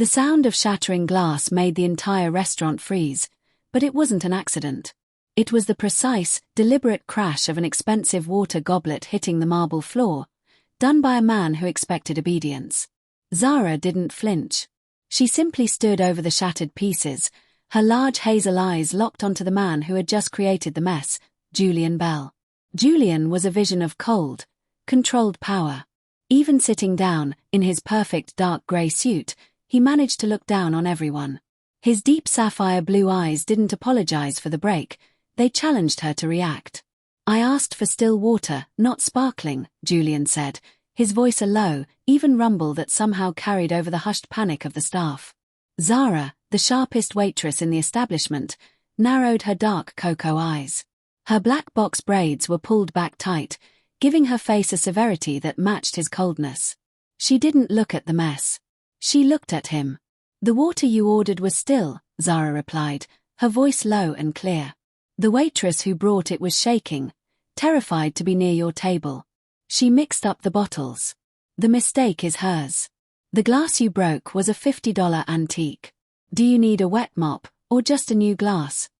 The sound of shattering glass made the entire restaurant freeze, but it wasn't an accident. It was the precise, deliberate crash of an expensive water goblet hitting the marble floor, done by a man who expected obedience. Zara didn't flinch. She simply stood over the shattered pieces, her large hazel eyes locked onto the man who had just created the mess, Julian Bell. Julian was a vision of cold, controlled power. Even sitting down, in his perfect dark grey suit, he managed to look down on everyone. His deep sapphire blue eyes didn't apologize for the break, they challenged her to react. "I asked for still water, not sparkling," Julian said, his voice a low, even rumble that somehow carried over the hushed panic of the staff. Zara, the sharpest waitress in the establishment, narrowed her dark cocoa eyes. Her black box braids were pulled back tight, giving her face a severity that matched his coldness. She didn't look at the mess. She looked at him. "The water you ordered was still," Zara replied, her voice low and clear. "The waitress who brought it was shaking, terrified to be near your table. She mixed up the bottles. The mistake is hers. The glass you broke was a $50 antique. Do you need a wet mop, or just a new glass?"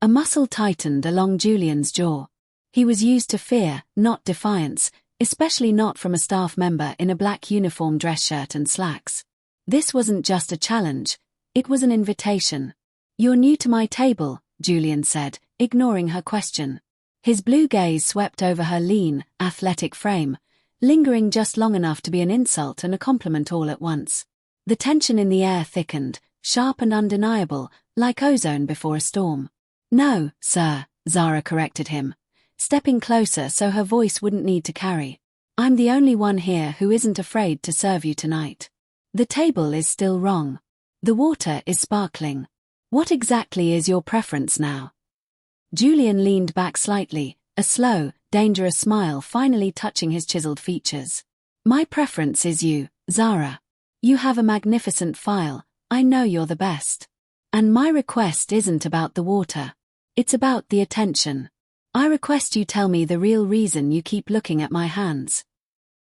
A muscle tightened along Julian's jaw. He was used to fear, not defiance, especially not from a staff member in a black uniform dress shirt and slacks. This wasn't just a challenge, it was an invitation. "You're new to my table," Julian said, ignoring her question. His blue gaze swept over her lean, athletic frame, lingering just long enough to be an insult and a compliment all at once. The tension in the air thickened, sharp and undeniable, like ozone before a storm. "No, sir," Zara corrected him, stepping closer so her voice wouldn't need to carry. "I'm the only one here who isn't afraid to serve you tonight. The table is still wrong. The water is sparkling. What exactly is your preference now?" Julian leaned back slightly, a slow, dangerous smile finally touching his chiseled features. "My preference is you, Zara. You have a magnificent file, I know you're the best. And my request isn't about the water. It's about the attention. I request you tell me the real reason you keep looking at my hands."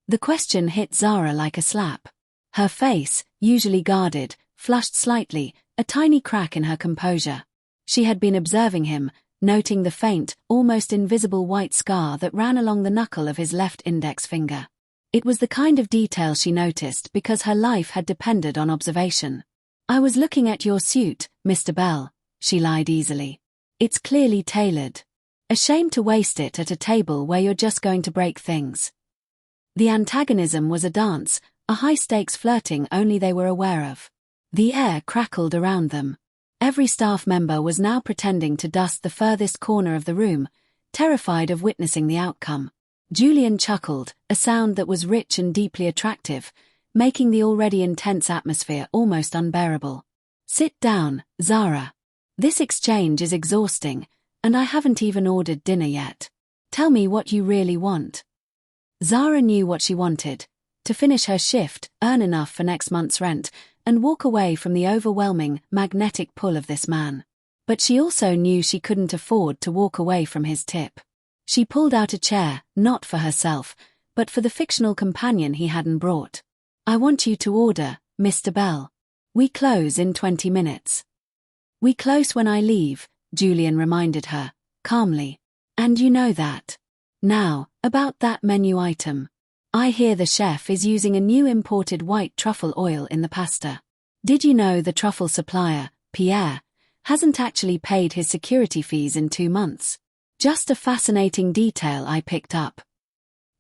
The question hit Zara like a slap. Her face, usually guarded, flushed slightly, a tiny crack in her composure. She had been observing him, noting the faint, almost invisible white scar that ran along the knuckle of his left index finger. It was the kind of detail she noticed because her life had depended on observation. "I was looking at your suit, Mr. Bell," she lied easily. "It's clearly tailored. A shame to waste it at a table where you're just going to break things." The antagonism was a dance, a high-stakes flirting only they were aware of. The air crackled around them. Every staff member was now pretending to dust the furthest corner of the room, terrified of witnessing the outcome. Julian chuckled, a sound that was rich and deeply attractive, making the already intense atmosphere almost unbearable. "Sit down, Zara. This exchange is exhausting, and I haven't even ordered dinner yet. Tell me what you really want." Zara knew what she wanted: to finish her shift, earn enough for next month's rent, and walk away from the overwhelming, magnetic pull of this man. But she also knew she couldn't afford to walk away from his tip. She pulled out a chair, not for herself, but for the fictional companion he hadn't brought. "I want you to order, Mr. Bell. We close in 20 minutes. "We close when I leave," Julian reminded her, calmly. "And you know that. Now, about that menu item. I hear the chef is using a new imported white truffle oil in the pasta. Did you know the truffle supplier, Pierre, hasn't actually paid his security fees in 2 months? Just a fascinating detail I picked up."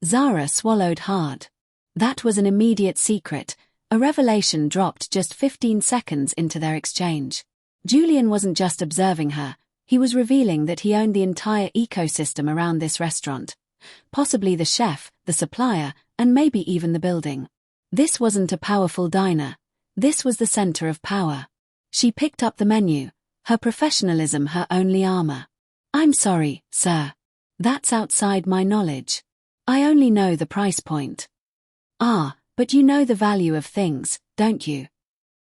Zara swallowed hard. That was an immediate secret, a revelation dropped just 15 seconds into their exchange. Julian wasn't just observing her, he was revealing that he owned the entire ecosystem around this restaurant. Possibly the chef, the supplier, and maybe even the building. This wasn't a powerful diner. This was the center of power. She picked up the menu, her professionalism her only armor. "I'm sorry, sir. That's outside my knowledge. I only know the price point." "Ah, but you know the value of things, don't you?"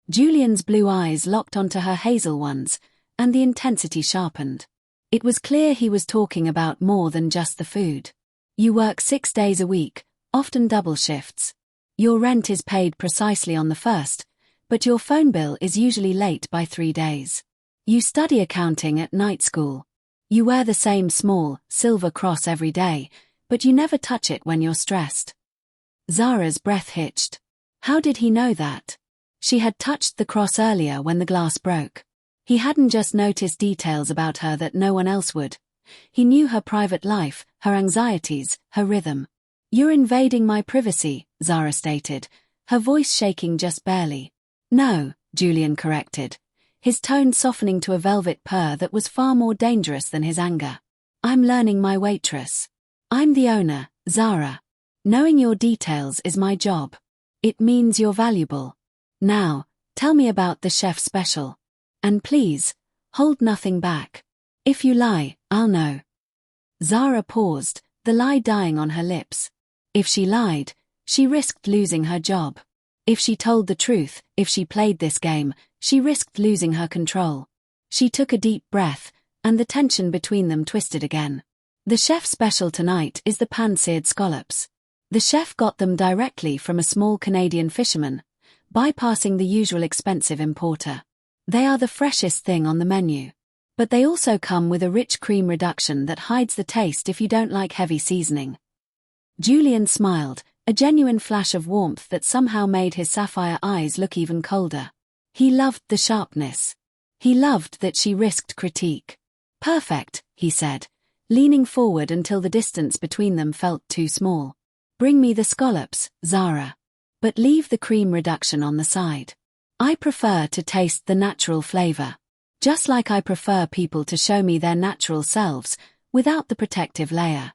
Julian's blue eyes locked onto her hazel ones, and the intensity sharpened. It was clear he was talking about more than just the food. "You work 6 days a week, often double shifts. Your rent is paid precisely on the first, but your phone bill is usually late by 3 days. You study accounting at night school. You wear the same small, silver cross every day, but you never touch it when you're stressed. Zara's breath hitched. How did he know that? She had touched the cross earlier when the glass broke. He hadn't just noticed details about her that no one else would. He knew her private life, her anxieties, her rhythm. "You're invading my privacy," Zara stated, her voice shaking just barely. "No," Julian corrected, his tone softening to a velvet purr that was far more dangerous than his anger. "I'm learning my waitress. I'm the owner, Zara. Knowing your details is my job. It means you're valuable. Now, tell me about the chef special. And please, hold nothing back. If you lie, I'll know." Zara paused, the lie dying on her lips. If she lied, she risked losing her job. If she told the truth, if she played this game, she risked losing her control. She took a deep breath, and the tension between them twisted again. "The chef special tonight is the pan-seared scallops. The chef got them directly from a small Canadian fisherman, bypassing the usual expensive importer. They are the freshest thing on the menu. But they also come with a rich cream reduction that hides the taste if you don't like heavy seasoning." Julian smiled, a genuine flash of warmth that somehow made his sapphire eyes look even colder. He loved the sharpness. He loved that she risked critique. "Perfect," he said, leaning forward until the distance between them felt too small. "Bring me the scallops, Zara. But leave the cream reduction on the side. I prefer to taste the natural flavor. Just like I prefer people to show me their natural selves, without the protective layer."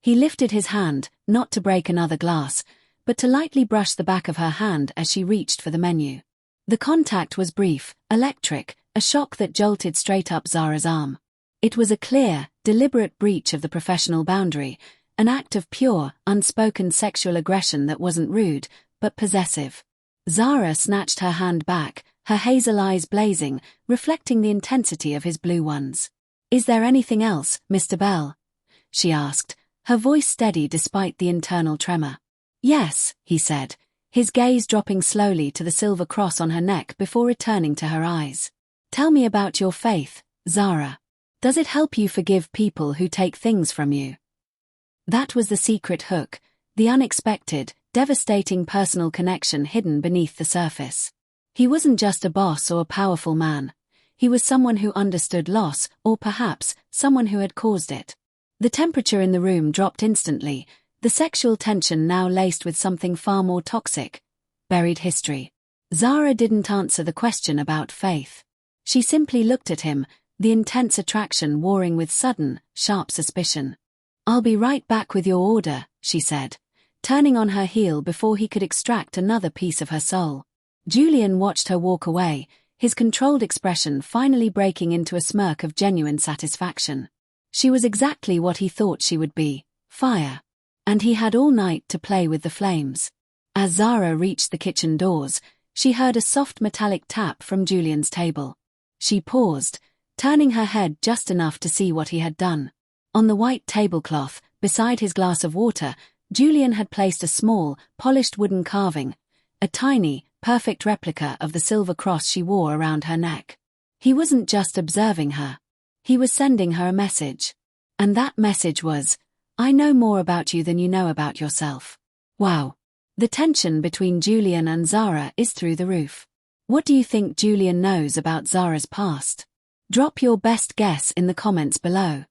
He lifted his hand, not to break another glass, but to lightly brush the back of her hand as she reached for the menu. The contact was brief, electric, a shock that jolted straight up Zara's arm. It was a clear, deliberate breach of the professional boundary, an act of pure, unspoken sexual aggression that wasn't rude, but possessive. Zara snatched her hand back, her hazel eyes blazing, reflecting the intensity of his blue ones. "Is there anything else, Mr. Bell?" she asked, her voice steady despite the internal tremor. "Yes," he said, his gaze dropping slowly to the silver cross on her neck before returning to her eyes. "Tell me about your faith, Zara. Does it help you forgive people who take things from you?" That was the secret hook, the unexpected, devastating personal connection hidden beneath the surface. He wasn't just a boss or a powerful man. He was someone who understood loss, or perhaps, someone who had caused it. The temperature in the room dropped instantly, the sexual tension now laced with something far more toxic: buried history. Zara didn't answer the question about faith. She simply looked at him, the intense attraction warring with sudden, sharp suspicion. "I'll be right back with your order," she said, turning on her heel before he could extract another piece of her soul. Julian watched her walk away, his controlled expression finally breaking into a smirk of genuine satisfaction. She was exactly what he thought she would be: fire. And he had all night to play with the flames. As Zara reached the kitchen doors, she heard a soft metallic tap from Julian's table. She paused, turning her head just enough to see what he had done. On the white tablecloth, beside his glass of water, Julian had placed a small, polished wooden carving, a tiny, perfect replica of the silver cross she wore around her neck. He wasn't just observing her. He was sending her a message. And that message was, "I know more about you than you know about yourself." Wow. The tension between Julian and Zara is through the roof. What do you think Julian knows about Zara's past? Drop your best guess in the comments below.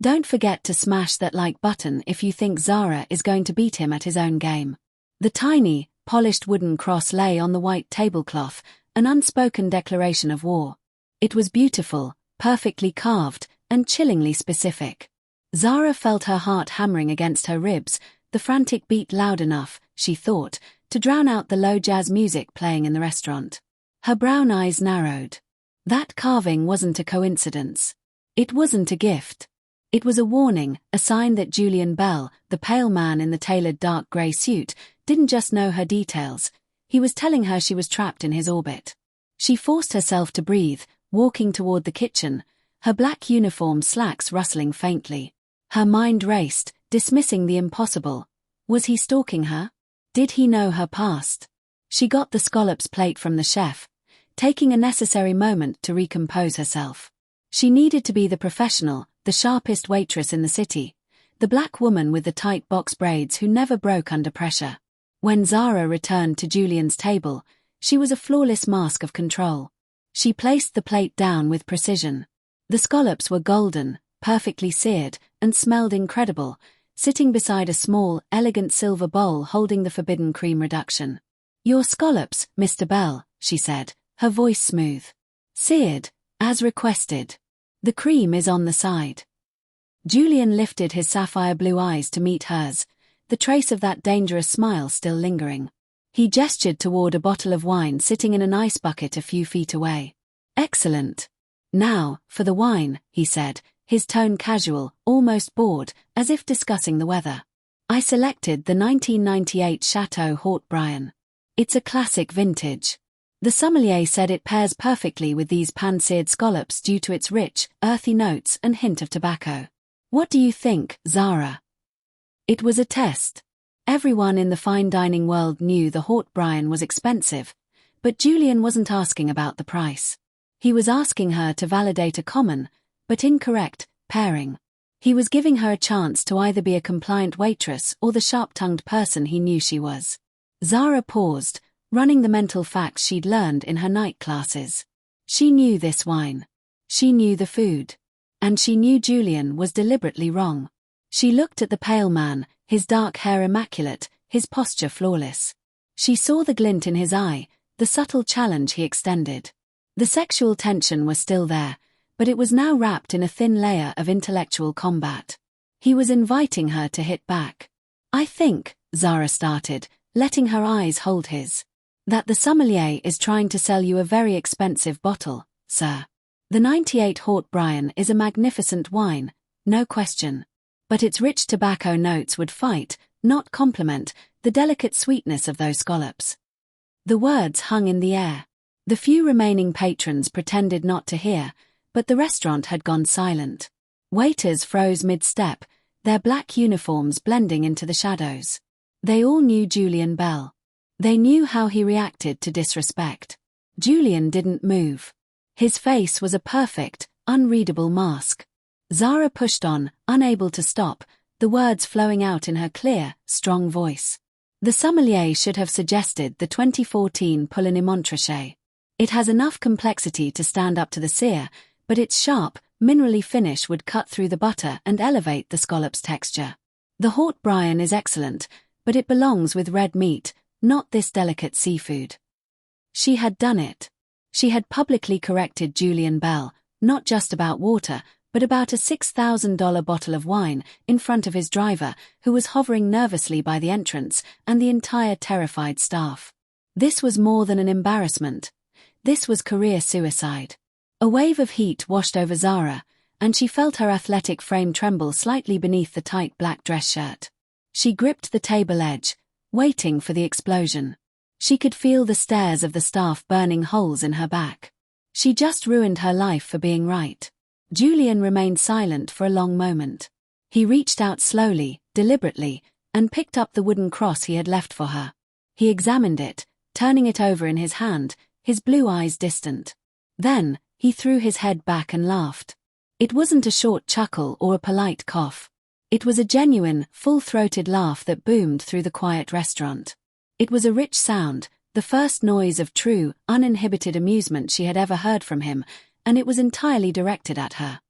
Don't forget to smash that like button if you think Zara is going to beat him at his own game. The tiny, polished wooden cross lay on the white tablecloth, an unspoken declaration of war. It was beautiful, perfectly carved, and chillingly specific. Zara felt her heart hammering against her ribs, the frantic beat loud enough, she thought, to drown out the low jazz music playing in the restaurant. Her brown eyes narrowed. That carving wasn't a coincidence. It wasn't a gift. It was a warning, a sign that Julian Bell, the pale man in the tailored dark grey suit, didn't just know her details. He was telling her she was trapped in his orbit. She forced herself to breathe, walking toward the kitchen, her black uniform slacks rustling faintly. Her mind raced, dismissing the impossible. Was he stalking her? Did he know her past? She got the scallops plate from the chef, taking a necessary moment to recompose herself. She needed to be the professional, the sharpest waitress in the city, the black woman with the tight box braids who never broke under pressure. When Zara returned to Julian's table, she was a flawless mask of control. She placed the plate down with precision. The scallops were golden, perfectly seared, and smelled incredible, sitting beside a small, elegant silver bowl holding the forbidden cream reduction. "Your scallops, Mr. Bell," she said, her voice smooth. "Seared, as requested. The cream is on the side." Julian lifted his sapphire blue eyes to meet hers, the trace of that dangerous smile still lingering. He gestured toward a bottle of wine sitting in an ice bucket a few feet away. "Excellent. Now, for the wine," he said, his tone casual, almost bored, as if discussing the weather. "I selected the 1998 Chateau Haut-Brion. It's a classic vintage. The sommelier said it pairs perfectly with these pan-seared scallops due to its rich, earthy notes and hint of tobacco. What do you think, Zara?" It was a test. Everyone in the fine dining world knew the Haut-Brion was expensive, but Julian wasn't asking about the price. He was asking her to validate a common, but incorrect, pairing. He was giving her a chance to either be a compliant waitress or the sharp-tongued person he knew she was. Zara paused, running the mental facts she'd learned in her night classes. She knew this wine. She knew the food. And she knew Julian was deliberately wrong. She looked at the pale man, his dark hair immaculate, his posture flawless. She saw the glint in his eye, the subtle challenge he extended. The sexual tension was still there, but it was now wrapped in a thin layer of intellectual combat. He was inviting her to hit back. "I think," Zara started, letting her eyes hold his, "that the sommelier is trying to sell you a very expensive bottle, sir. The 98 Haut-Brion is a magnificent wine, no question. But its rich tobacco notes would fight, not complement, the delicate sweetness of those scallops." The words hung in the air. The few remaining patrons pretended not to hear, but the restaurant had gone silent. Waiters froze mid-step, their black uniforms blending into the shadows. They all knew Julian Bell. They knew how he reacted to disrespect. Julian didn't move. His face was a perfect, unreadable mask. Zara pushed on, unable to stop, the words flowing out in her clear, strong voice. "The sommelier should have suggested the 2014 Pouligny-Montrachet. It has enough complexity to stand up to the sear, but its sharp, minerally finish would cut through the butter and elevate the scallop's texture. The Haut-Brion is excellent, but it belongs with red meat, not this delicate seafood." She had done it. She had publicly corrected Julian Bell, not just about water, but about a $6,000 bottle of wine in front of his driver, who was hovering nervously by the entrance, and the entire terrified staff. This was more than an embarrassment. This was career suicide. A wave of heat washed over Zara, and she felt her athletic frame tremble slightly beneath the tight black dress shirt. She gripped the table edge, waiting for the explosion. She could feel the stares of the staff burning holes in her back. She just ruined her life for being right. Julian remained silent for a long moment. He reached out slowly, deliberately, and picked up the wooden cross he had left for her. He examined it, turning it over in his hand, his blue eyes distant. Then, he threw his head back and laughed. It wasn't a short chuckle or a polite cough. It was a genuine, full-throated laugh that boomed through the quiet restaurant. It was a rich sound, the first noise of true, uninhibited amusement she had ever heard from him, and it was entirely directed at her.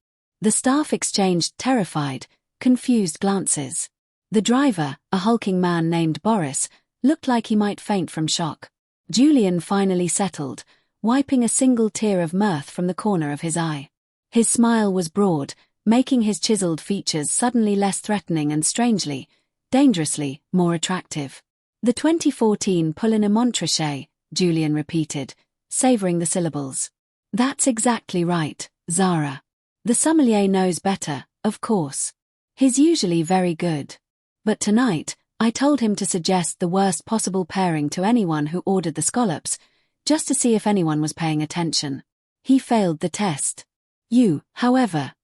The staff exchanged terrified, confused glances. The driver, a hulking man named Boris, looked like he might faint from shock. Julian finally settled, wiping a single tear of mirth from the corner of his eye. His smile was broad, making his chiseled features suddenly less threatening and strangely, dangerously, more attractive. "The 2014 Pouligny-Montrachet," Julian repeated, savoring the syllables. "That's exactly right, Zara. The sommelier knows better, of course. He's usually very good. But tonight, I told him to suggest the worst possible pairing to anyone who ordered the scallops, just to see if anyone was paying attention. He failed the test. You, however."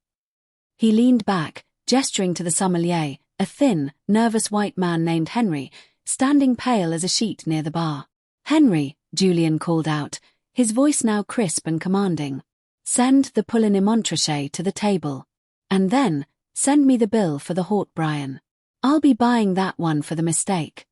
He leaned back, gesturing to the sommelier, a thin, nervous white man named Henry, standing pale as a sheet near the bar. Henry, Julian called out, his voice now crisp and commanding. Send the Poulet-Montrachet to the table. And then, send me the bill for the Haute Brian. I'll be buying that one for the mistake.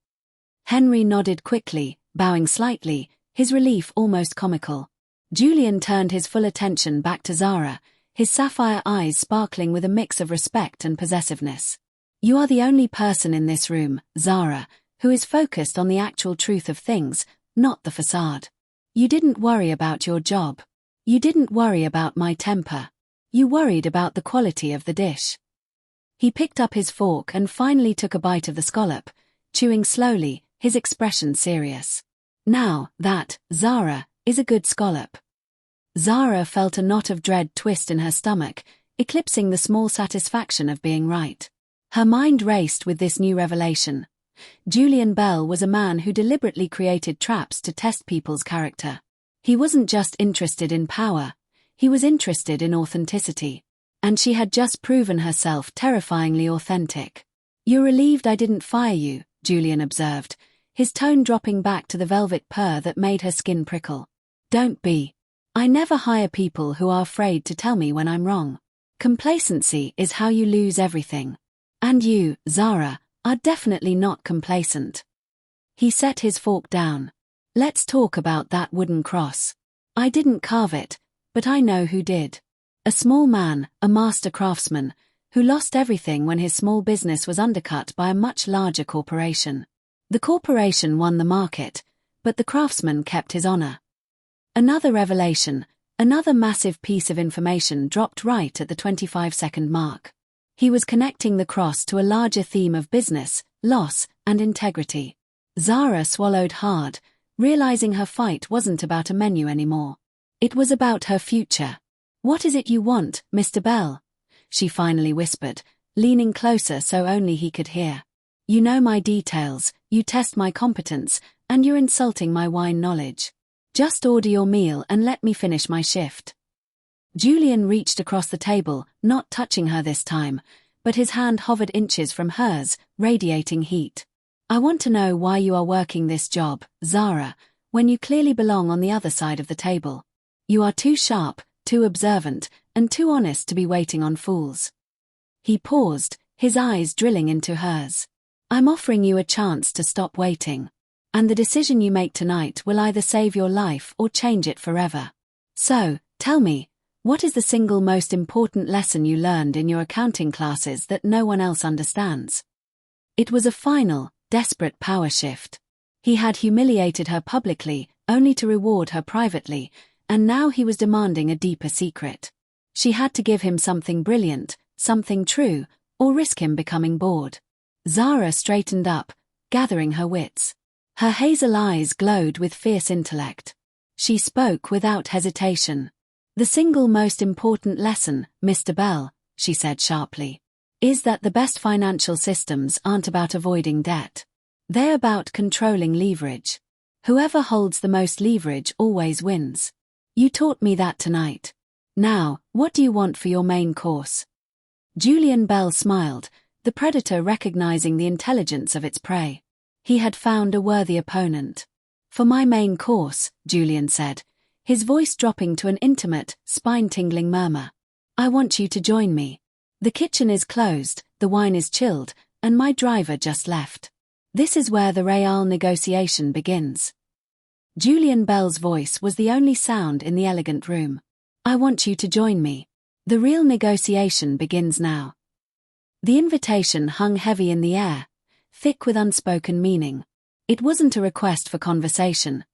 Henry nodded quickly, bowing slightly, his relief almost comical. Julian turned his full attention back to Zara, his sapphire eyes sparkling with a mix of respect and possessiveness. You are the only person in this room, Zara, who is focused on the actual truth of things, not the facade. You didn't worry about your job. You didn't worry about my temper. You worried about the quality of the dish. He picked up his fork and finally took a bite of the scallop, chewing slowly, his expression serious. Now, that, Zara, is a good scallop. Zara felt a knot of dread twist in her stomach, eclipsing the small satisfaction of being right. Her mind raced with this new revelation. Julian Bell was a man who deliberately created traps to test people's character. He wasn't just interested in power, he was interested in authenticity. And she had just proven herself terrifyingly authentic. You're relieved I didn't fire you, Julian observed, his tone dropping back to the velvet purr that made her skin prickle. Don't be. I never hire people who are afraid to tell me when I'm wrong. Complacency is how you lose everything. And you, Zara, are definitely not complacent. He set his fork down. Let's talk about that wooden cross. I didn't carve it, but I know who did. A small man, a master craftsman, who lost everything when his small business was undercut by a much larger corporation. The corporation won the market, but the craftsman kept his honor. Another revelation, another massive piece of information dropped right at the 25-second mark. He was connecting the cross to a larger theme of business, loss, and integrity. Zara swallowed hard, realizing her fight wasn't about a menu anymore. It was about her future. What is it you want, Mr. Bell? She finally whispered, leaning closer so only he could hear. You know my details, you test my competence, and you're insulting my wine knowledge. Just order your meal and let me finish my shift. Julian reached across the table, not touching her this time, but his hand hovered inches from hers, radiating heat. I want to know why you are working this job, Zara, when you clearly belong on the other side of the table. You are too sharp, too observant, and too honest to be waiting on fools. He paused, his eyes drilling into hers. I'm offering you a chance to stop waiting. And the decision you make tonight will either save your life or change it forever. So, tell me, what is the single most important lesson you learned in your accounting classes that no one else understands? It was a final, desperate power shift. He had humiliated her publicly, only to reward her privately, and now he was demanding a deeper secret. She had to give him something brilliant, something true, or risk him becoming bored. Zara straightened up, gathering her wits. Her hazel eyes glowed with fierce intellect. She spoke without hesitation. The single most important lesson, Mr. Bell, she said sharply, is that the best financial systems aren't about avoiding debt. They're about controlling leverage. Whoever holds the most leverage always wins. You taught me that tonight. Now, what do you want for your main course? Julian Bell smiled, the predator recognizing the intelligence of its prey. He had found a worthy opponent. For my main course, Julian said, his voice dropping to an intimate, spine-tingling murmur. I want you to join me. The kitchen is closed, the wine is chilled, and my driver just left. This is where the real negotiation begins. Julian Bell's voice was the only sound in the elegant room. I want you to join me. The real negotiation begins now. The invitation hung heavy in the air, thick with unspoken meaning. It wasn't a request for conversation.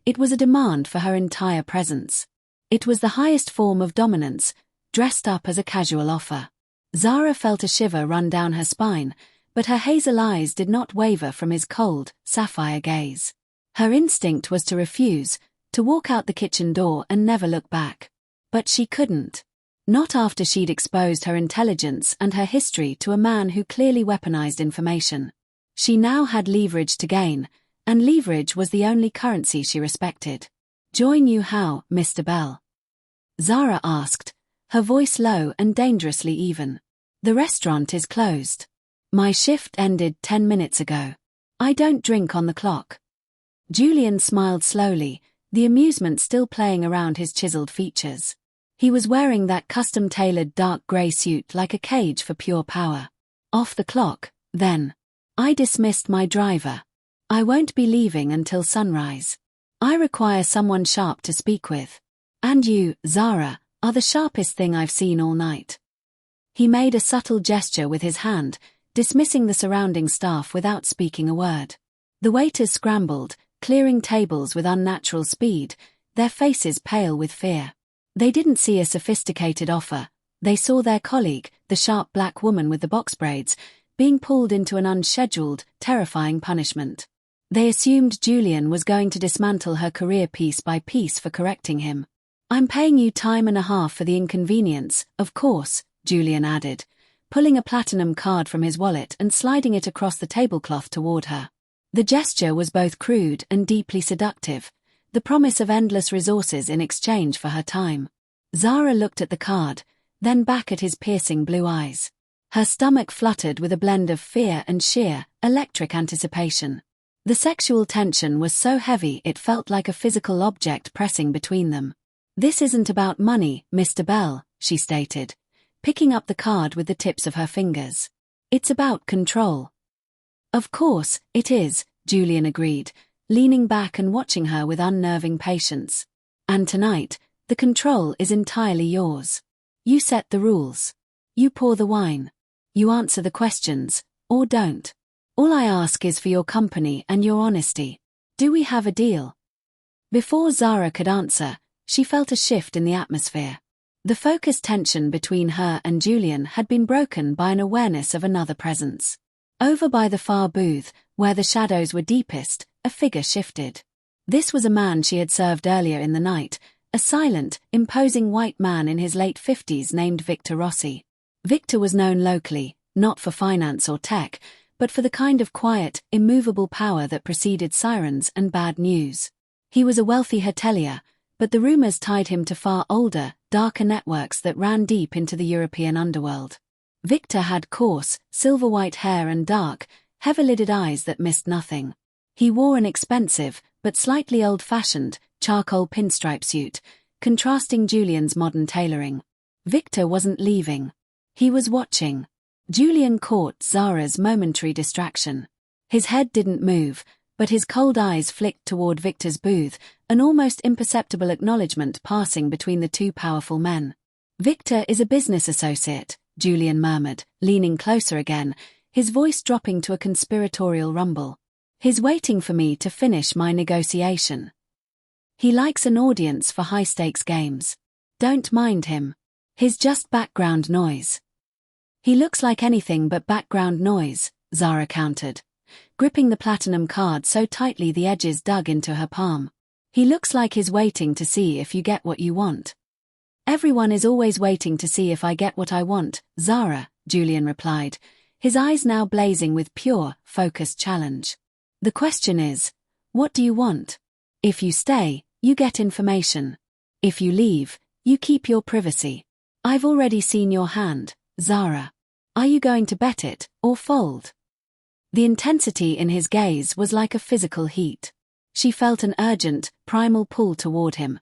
It was a demand for her entire presence. It was the highest form of dominance, dressed up as a casual offer. Zara felt a shiver run down her spine, but her hazel eyes did not waver from his cold, sapphire gaze. Her instinct was to refuse, to walk out the kitchen door and never look back. But she couldn't. Not after she'd exposed her intelligence and her history to a man who clearly weaponized information. She now had leverage to gain, and leverage was the only currency she respected. Join you how, Mr. Bell? Zara asked, her voice low and dangerously even. The restaurant is closed. My shift ended 10 minutes ago. I don't drink on the clock. Julian smiled slowly, the amusement still playing around his chiseled features. He was wearing that custom-tailored dark grey suit like a cage for pure power. Off the clock, then. I dismissed my driver. I won't be leaving until sunrise. I require someone sharp to speak with. And you, Zara, are the sharpest thing I've seen all night. He made a subtle gesture with his hand, dismissing the surrounding staff without speaking a word. The waiters scrambled, clearing tables with unnatural speed, their faces pale with fear. They didn't see a sophisticated offer. They saw their colleague, the sharp black woman with the box braids, being pulled into an unscheduled, terrifying punishment. They assumed Julian was going to dismantle her career piece by piece for correcting him. I'm paying you time and a half for the inconvenience, of course, Julian added, pulling a platinum card from his wallet and sliding it across the tablecloth toward her. The gesture was both crude and deeply seductive, the promise of endless resources in exchange for her time. Zara looked at the card, then back at his piercing blue eyes. Her stomach fluttered with a blend of fear and sheer, electric anticipation. The sexual tension was so heavy it felt like a physical object pressing between them. This isn't about money, Mr. Bell, she stated, picking up the card with the tips of her fingers. It's about control. Of course, it is, Julian agreed, leaning back and watching her with unnerving patience. And tonight, the control is entirely yours. You set the rules. You pour the wine. You answer the questions, or don't. All I ask is for your company and your honesty. Do we have a deal? Before Zara could answer, she felt a shift in the atmosphere. The focused tension between her and Julian had been broken by an awareness of another presence. Over by the far booth, where the shadows were deepest, a figure shifted. This was a man she had served earlier in the night, a silent, imposing white man in his late 50s named Victor Rossi. Victor was known locally, not for finance or tech, but for the kind of quiet, immovable power that preceded sirens and bad news. He was a wealthy hotelier, but the rumors tied him to far older, darker networks that ran deep into the European underworld. Victor had coarse, silver-white hair and dark, heavy-lidded eyes that missed nothing. He wore an expensive, but slightly old-fashioned, charcoal pinstripe suit, contrasting Julian's modern tailoring. Victor wasn't leaving. He was watching. Julian caught Zara's momentary distraction. His head didn't move, but his cold eyes flicked toward Victor's booth, an almost imperceptible acknowledgement passing between the two powerful men. Victor is a business associate, Julian murmured, leaning closer again, his voice dropping to a conspiratorial rumble. He's waiting for me to finish my negotiation. He likes an audience for high-stakes games. Don't mind him. He's just background noise. He looks like anything but background noise, Zara countered, gripping the platinum card so tightly the edges dug into her palm. He looks like he's waiting to see if you get what you want. Everyone is always waiting to see if I get what I want, Zara, Julian replied, his eyes now blazing with pure, focused challenge. The question is, what do you want? If you stay, you get information. If you leave, you keep your privacy. I've already seen your hand, Zara. Are you going to bet it, or fold? The intensity in his gaze was like a physical heat. She felt an urgent, primal pull toward him.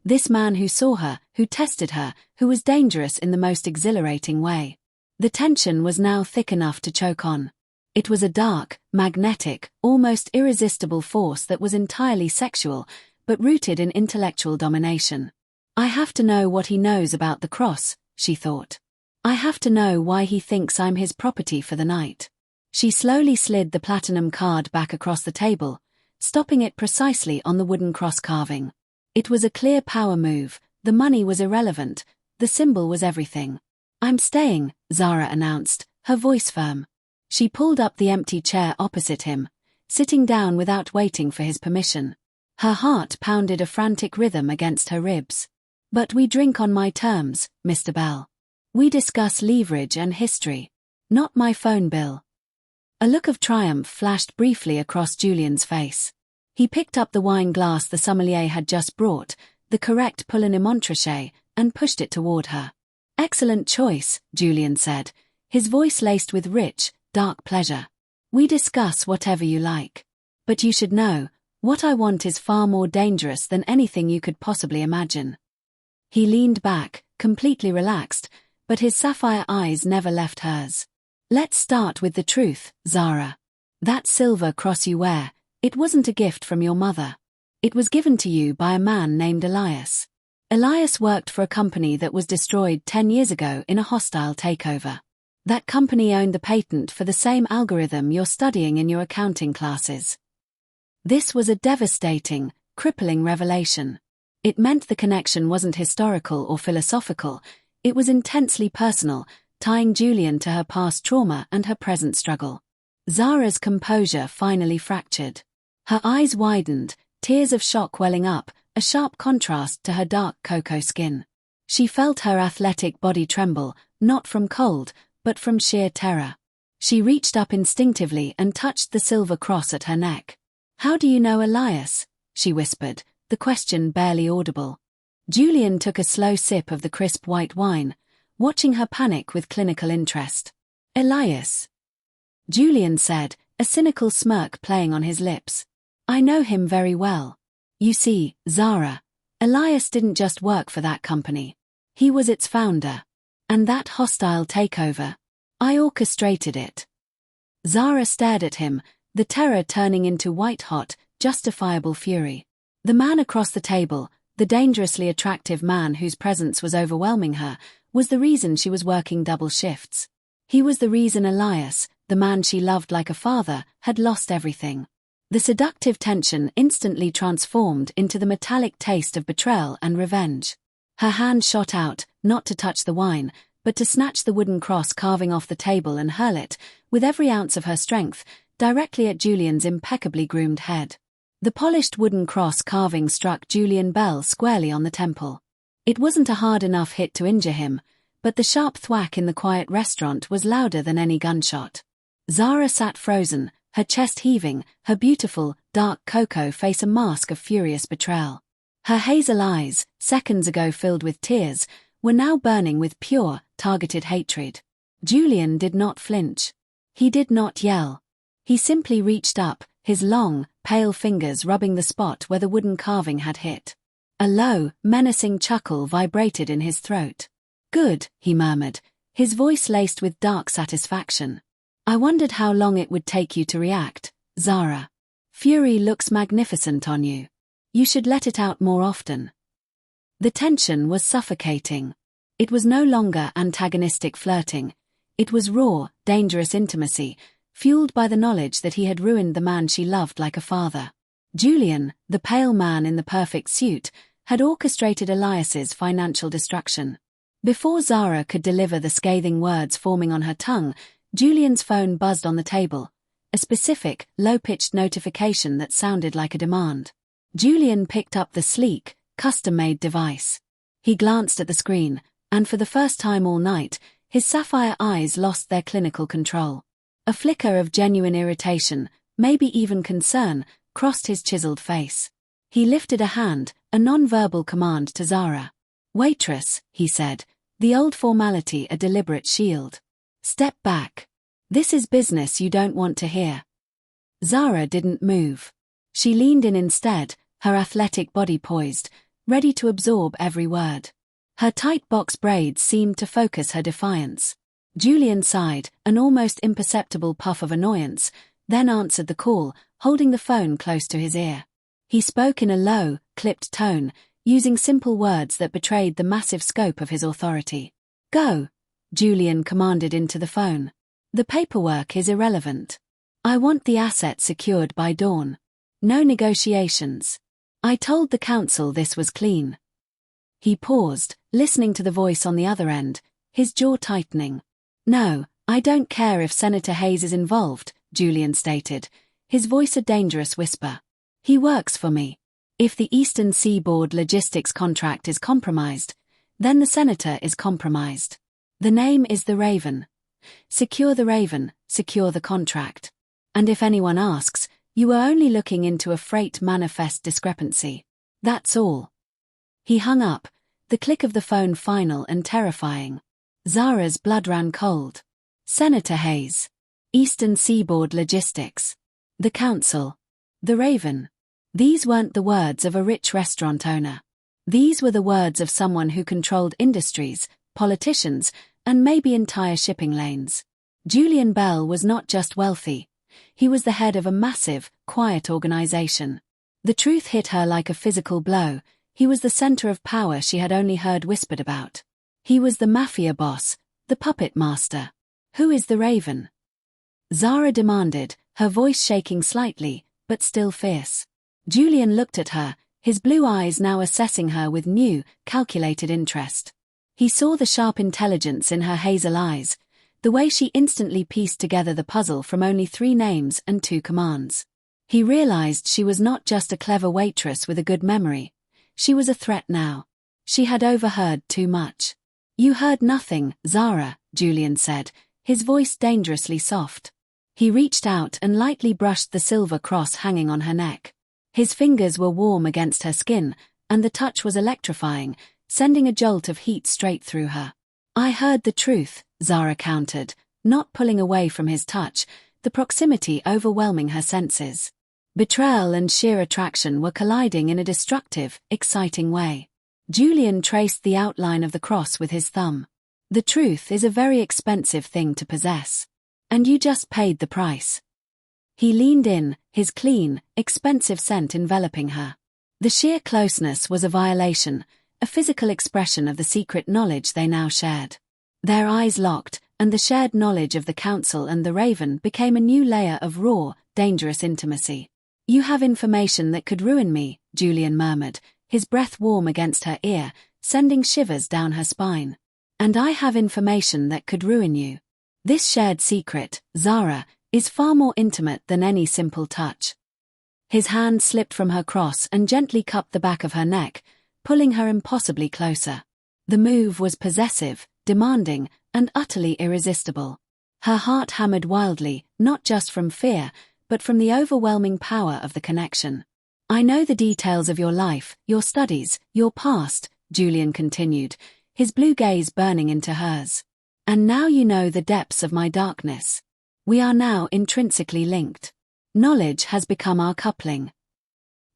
This man who saw her, who tested her, who was dangerous in the most exhilarating way. The tension was now thick enough to choke on. It was a dark, magnetic, almost irresistible force that was entirely sexual, but rooted in intellectual domination. I have to know what he knows about the cross, she thought. I have to know why he thinks I'm his property for the night. She slowly slid the platinum card back across the table, stopping it precisely on the wooden cross carving. It was a clear power move, the money was irrelevant, the symbol was everything. I'm staying, Zara announced, her voice firm. She pulled up the empty chair opposite him, sitting down without waiting for his permission. Her heart pounded a frantic rhythm against her ribs. But we drink on my terms, Mr. Bell. We discuss leverage and history. Not my phone bill. A look of triumph flashed briefly across Julian's face. He picked up the wine glass the sommelier had just brought, the correct Poulenc Montrachet, and pushed it toward her. Excellent choice, Julian said, his voice laced with rich, dark pleasure. We discuss whatever you like. But you should know, What I want is far more dangerous than anything you could possibly imagine. He leaned back, completely relaxed, but his sapphire eyes never left hers. Let's start with the truth, Zara. That silver cross you wear, it wasn't a gift from your mother. It was given to you by a man named Elias. Elias worked for a company that was destroyed 10 years ago in a hostile takeover. That company owned the patent for the same algorithm you're studying in your accounting classes. This was a devastating, crippling revelation. It meant the connection wasn't historical or philosophical, it was intensely personal, tying Julian to her past trauma and her present struggle. Zara's composure finally fractured. Her eyes widened, tears of shock welling up, a sharp contrast to her dark cocoa skin. She felt her athletic body tremble, not from cold, but from sheer terror. She reached up instinctively and touched the silver cross at her neck. "How do you know Elias?" she whispered, the question barely audible. Julian took a slow sip of the crisp white wine, watching her panic with clinical interest. "Elias," Julian said, a cynical smirk playing on his lips. "I know him very well. You see, Zara, Elias didn't just work for that company. He was its founder. And that hostile takeover, I orchestrated it." Zara stared at him, the terror turning into white-hot, justifiable fury. The man across the table, the dangerously attractive man whose presence was overwhelming her, was the reason she was working double shifts. He was the reason Elias, the man she loved like a father, had lost everything. The seductive tension instantly transformed into the metallic taste of betrayal and revenge. Her hand shot out, not to touch the wine, but to snatch the wooden cross carving off the table and hurl it, with every ounce of her strength, directly at Julian's impeccably groomed head. The polished wooden cross carving struck Julian Bell squarely on the temple. It wasn't a hard enough hit to injure him, but the sharp thwack in the quiet restaurant was louder than any gunshot. Zara sat frozen, her chest heaving, her beautiful, dark cocoa face a mask of furious betrayal. Her hazel eyes, seconds ago filled with tears, were now burning with pure, targeted hatred. Julian did not flinch. He did not yell. He simply reached up, his long, pale fingers rubbing the spot where the wooden carving had hit. A low, menacing chuckle vibrated in his throat. "Good," he murmured, his voice laced with dark satisfaction. "I wondered how long it would take you to react, Zara. Fury looks magnificent on you. You should let it out more often." The tension was suffocating. It was no longer antagonistic flirting. It was raw, dangerous intimacy, fueled by the knowledge that he had ruined the man she loved like a father. Julian, the pale man in the perfect suit, had orchestrated Elias's financial destruction. Before Zara could deliver the scathing words forming on her tongue, Julian's phone buzzed on the table, a specific, low-pitched notification that sounded like a demand. Julian picked up the sleek, custom-made device. He glanced at the screen, and for the first time all night, his sapphire eyes lost their clinical control. A flicker of genuine irritation, maybe even concern, crossed his chiseled face. He lifted a hand, a non-verbal command to Zara. "Waitress," he said, the old formality a deliberate shield. "Step back. This is business you don't want to hear." Zara didn't move. She leaned in instead, her athletic body poised, ready to absorb every word. Her tight box braids seemed to focus her defiance. Julian sighed, an almost imperceptible puff of annoyance, then answered the call, holding the phone close to his ear. He spoke in a low, clipped tone, using simple words that betrayed the massive scope of his authority. "Go," Julian commanded into the phone. "The paperwork is irrelevant. I want the asset secured by dawn. No negotiations. I told the council this was clean." He paused, listening to the voice on the other end, his jaw tightening. "No, I don't care if Senator Hayes is involved," Julian stated, his voice a dangerous whisper. "He works for me. If the Eastern Seaboard logistics contract is compromised, then the senator is compromised. The name is the Raven. Secure the Raven, secure the contract. And if anyone asks, you are only looking into a freight manifest discrepancy. That's all." He hung up, the click of the phone final and terrifying. Zara's blood ran cold. Senator Hayes. Eastern Seaboard Logistics. The Council. The Raven. These weren't the words of a rich restaurant owner. These were the words of someone who controlled industries, politicians, and maybe entire shipping lanes. Julian Bell was not just wealthy. He was the head of a massive, quiet organization. The truth hit her like a physical blow. He was the center of power she had only heard whispered about. He was the Mafia boss, the puppet master. Who is the Raven? Zara demanded, her voice shaking slightly, but still fierce. Julian looked at her, his blue eyes now assessing her with new, calculated interest. He saw the sharp intelligence in her hazel eyes, the way she instantly pieced together the puzzle from only 3 names and 2 commands. He realized she was not just a clever waitress with a good memory. She was a threat now. She had overheard too much. "You heard nothing, Zara," Julian said, his voice dangerously soft. He reached out and lightly brushed the silver cross hanging on her neck. His fingers were warm against her skin, and the touch was electrifying, sending a jolt of heat straight through her. "I heard the truth," Zara countered, not pulling away from his touch, the proximity overwhelming her senses. Betrayal and sheer attraction were colliding in a destructive, exciting way. Julian traced the outline of the cross with his thumb. "The truth is a very expensive thing to possess. And you just paid the price." He leaned in, his clean, expensive scent enveloping her. The sheer closeness was a violation, a physical expression of the secret knowledge they now shared. Their eyes locked, and the shared knowledge of the Council and the Raven became a new layer of raw, dangerous intimacy. "You have information that could ruin me," Julian murmured, his breath warm against her ear, sending shivers down her spine. "And I have information that could ruin you. This shared secret, Zara, is far more intimate than any simple touch." His hand slipped from her cross and gently cupped the back of her neck, pulling her impossibly closer. The move was possessive, demanding, and utterly irresistible. Her heart hammered wildly, not just from fear, but from the overwhelming power of the connection. "I know the details of your life, your studies, your past," Julian continued, his blue gaze burning into hers. "And now you know the depths of my darkness. We are now intrinsically linked. Knowledge has become our coupling."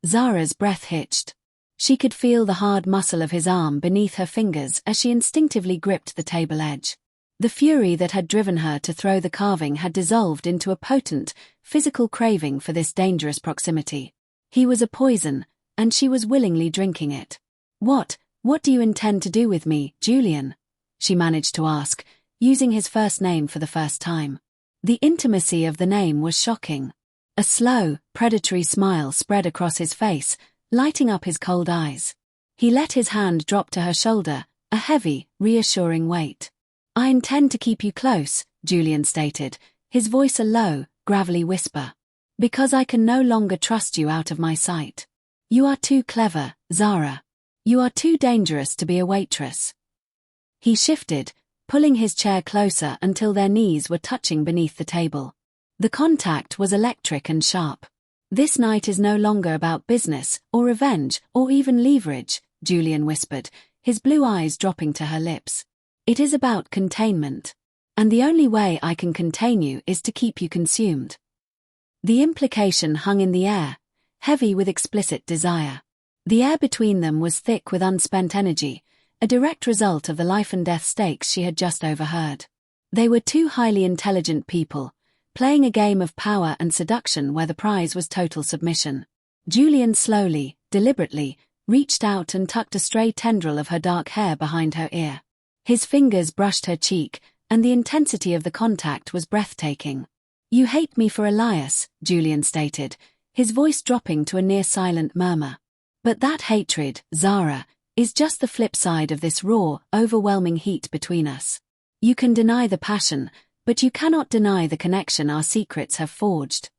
Zara's breath hitched. She could feel the hard muscle of his arm beneath her fingers as she instinctively gripped the table edge. The fury that had driven her to throw the carving had dissolved into a potent, physical craving for this dangerous proximity. He was a poison, and she was willingly drinking it. What do you intend to do with me, Julian?" she managed to ask, using his first name for the first time. The intimacy of the name was shocking. A slow, predatory smile spread across his face, lighting up his cold eyes. He let his hand drop to her shoulder, a heavy, reassuring weight. "I intend to keep you close," Julian stated, his voice a low, gravelly whisper. "Because I can no longer trust you out of my sight. You are too clever, Zara. You are too dangerous to be a waitress." He shifted, pulling his chair closer until their knees were touching beneath the table. The contact was electric and sharp. "This night is no longer about business, or revenge, or even leverage," Julian whispered, his blue eyes dropping to her lips. "It is about containment. And the only way I can contain you is to keep you consumed." The implication hung in the air, heavy with explicit desire. The air between them was thick with unspent energy, a direct result of the life-and-death stakes she had just overheard. They were 2 highly intelligent people, playing a game of power and seduction where the prize was total submission. Julian slowly, deliberately, reached out and tucked a stray tendril of her dark hair behind her ear. His fingers brushed her cheek, and the intensity of the contact was breathtaking. "You hate me for Elias," Julian stated, his voice dropping to a near-silent murmur. "But that hatred, Zara, is just the flip side of this raw, overwhelming heat between us. You can deny the passion, but you cannot deny the connection our secrets have forged."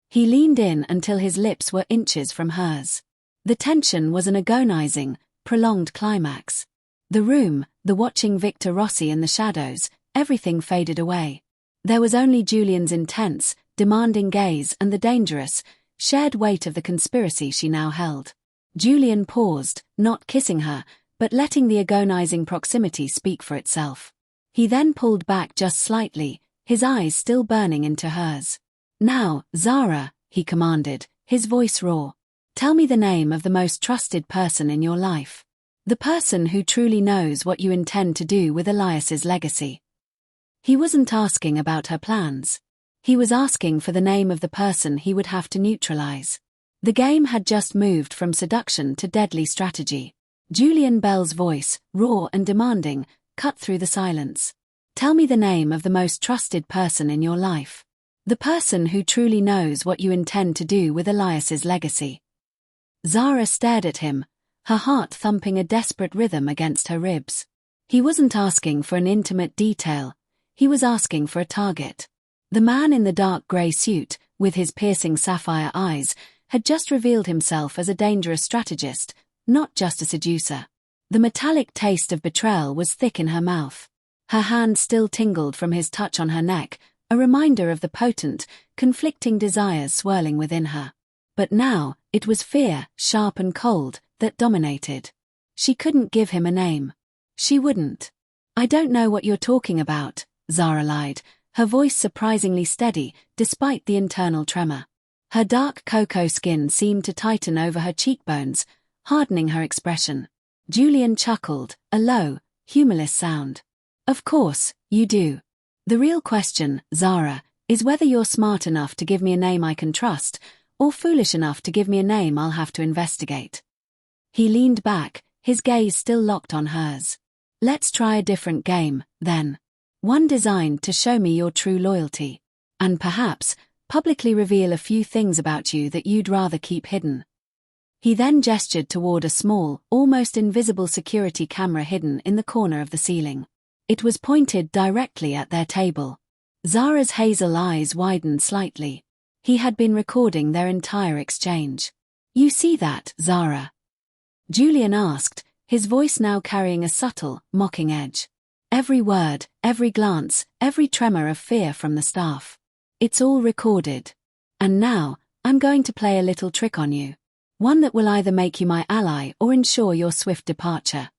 He leaned in until his lips were inches from hers. The tension was an agonizing, prolonged climax. The room, the watching Victor Rossi in the shadows, everything faded away. There was only Julian's intense, demanding gaze and the dangerous, shared weight of the conspiracy she now held. Julian paused, not kissing her, but letting the agonizing proximity speak for itself. He then pulled back just slightly, his eyes still burning into hers. "Now, Zara," he commanded, his voice raw. Tell me the name of the most trusted person in your life. The person who truly knows what you intend to do with Elias's legacy. He wasn't asking about her plans. He was asking for the name of the person he would have to neutralize. The game had just moved from seduction to deadly strategy. Julian Bell's voice, raw and demanding, cut through the silence. Tell me the name of the most trusted person in your life. The person who truly knows what you intend to do with Elias's legacy. Zara stared at him, her heart thumping a desperate rhythm against her ribs. He wasn't asking for an intimate detail, he was asking for a target. The man in the dark grey suit, with his piercing sapphire eyes, had just revealed himself as a dangerous strategist, not just a seducer. The metallic taste of betrayal was thick in her mouth. Her hand still tingled from his touch on her neck, a reminder of the potent, conflicting desires swirling within her. But now, it was fear, sharp and cold, that dominated. She couldn't give him a name. She wouldn't. I don't know what you're talking about, Zara lied, her voice surprisingly steady, despite the internal tremor. Her dark cocoa skin seemed to tighten over her cheekbones, hardening her expression. Julian chuckled, a low, humorless sound. Of course, you do. The real question, Zara, is whether you're smart enough to give me a name I can trust, or foolish enough to give me a name I'll have to investigate. He leaned back, his gaze still locked on hers. Let's try a different game, then. One designed to show me your true loyalty. And perhaps, publicly reveal a few things about you that you'd rather keep hidden. He then gestured toward a small, almost invisible security camera hidden in the corner of the ceiling. It was pointed directly at their table. Zara's hazel eyes widened slightly. He had been recording their entire exchange. You see that, Zara? Julian asked, his voice now carrying a subtle, mocking edge. Every word, every glance, every tremor of fear from the staff. It's all recorded. And now, I'm going to play a little trick on you. One that will either make you my ally or ensure your swift departure.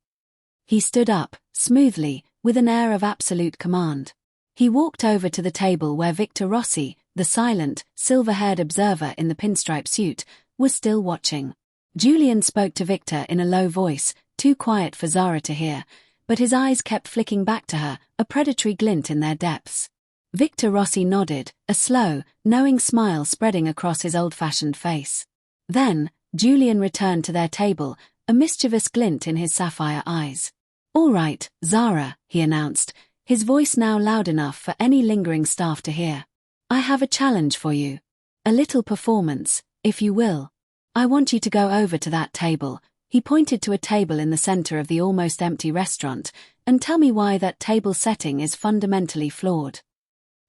He stood up, smoothly, with an air of absolute command. He walked over to the table where Victor Rossi, the silent, silver-haired observer in the pinstripe suit, was still watching. Julian spoke to Victor in a low voice, too quiet for Zara to hear, but his eyes kept flicking back to her, a predatory glint in their depths. Victor Rossi nodded, a slow, knowing smile spreading across his old-fashioned face. Then, Julian returned to their table, a mischievous glint in his sapphire eyes. All right, Zara, he announced, his voice now loud enough for any lingering staff to hear. I have a challenge for you. A little performance, if you will. I want you to go over to that table. He pointed to a table in the center of the almost empty restaurant, and tell me why that table setting is fundamentally flawed.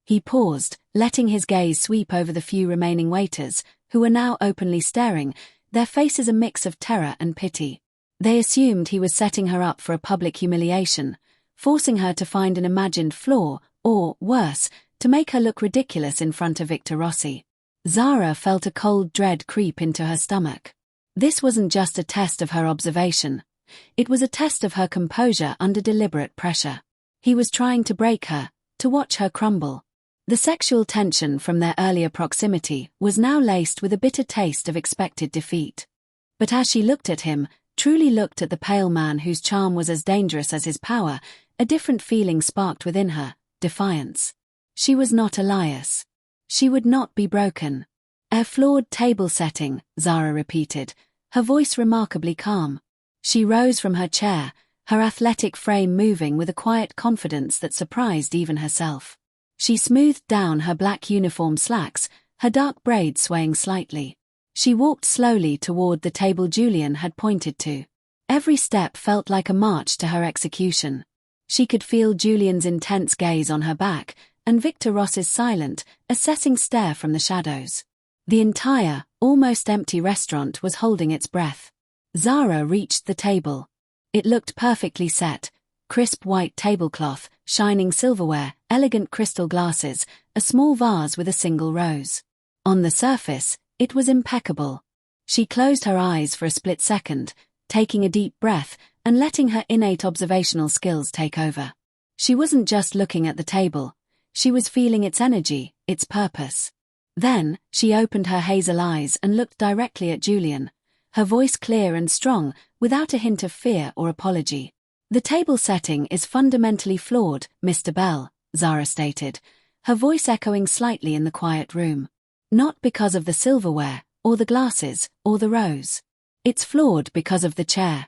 He paused, letting his gaze sweep over the few remaining waiters, who were now openly staring, their faces a mix of terror and pity. They assumed he was setting her up for a public humiliation, forcing her to find an imagined flaw, or, worse, to make her look ridiculous in front of Victor Rossi. Zara felt a cold dread creep into her stomach. This wasn't just a test of her observation. It was a test of her composure under deliberate pressure. He was trying to break her, to watch her crumble. The sexual tension from their earlier proximity was now laced with a bitter taste of expected defeat. But as she looked at him, truly looked at the pale man whose charm was as dangerous as his power, a different feeling sparked within her, defiance. She was not Elias. She would not be broken. A flawed table setting, Zara repeated, her voice remarkably calm. She rose from her chair, her athletic frame moving with a quiet confidence that surprised even herself. She smoothed down her black uniform slacks, her dark braids swaying slightly. She walked slowly toward the table Julian had pointed to. Every step felt like a march to her execution. She could feel Julian's intense gaze on her back, and Victor Ross's silent, assessing stare from the shadows. The entire, almost empty restaurant was holding its breath. Zara reached the table. It looked perfectly set, crisp white tablecloth, shining silverware, elegant crystal glasses, a small vase with a single rose. On the surface, it was impeccable. She closed her eyes for a split second, taking a deep breath and letting her innate observational skills take over. She wasn't just looking at the table. She was feeling its energy, its purpose. Then, she opened her hazel eyes and looked directly at Julian, her voice clear and strong, without a hint of fear or apology. "The table setting is fundamentally flawed, Mr. Bell," Zara stated, her voice echoing slightly in the quiet room. "Not because of the silverware, or the glasses, or the rows. It's flawed because of the chair."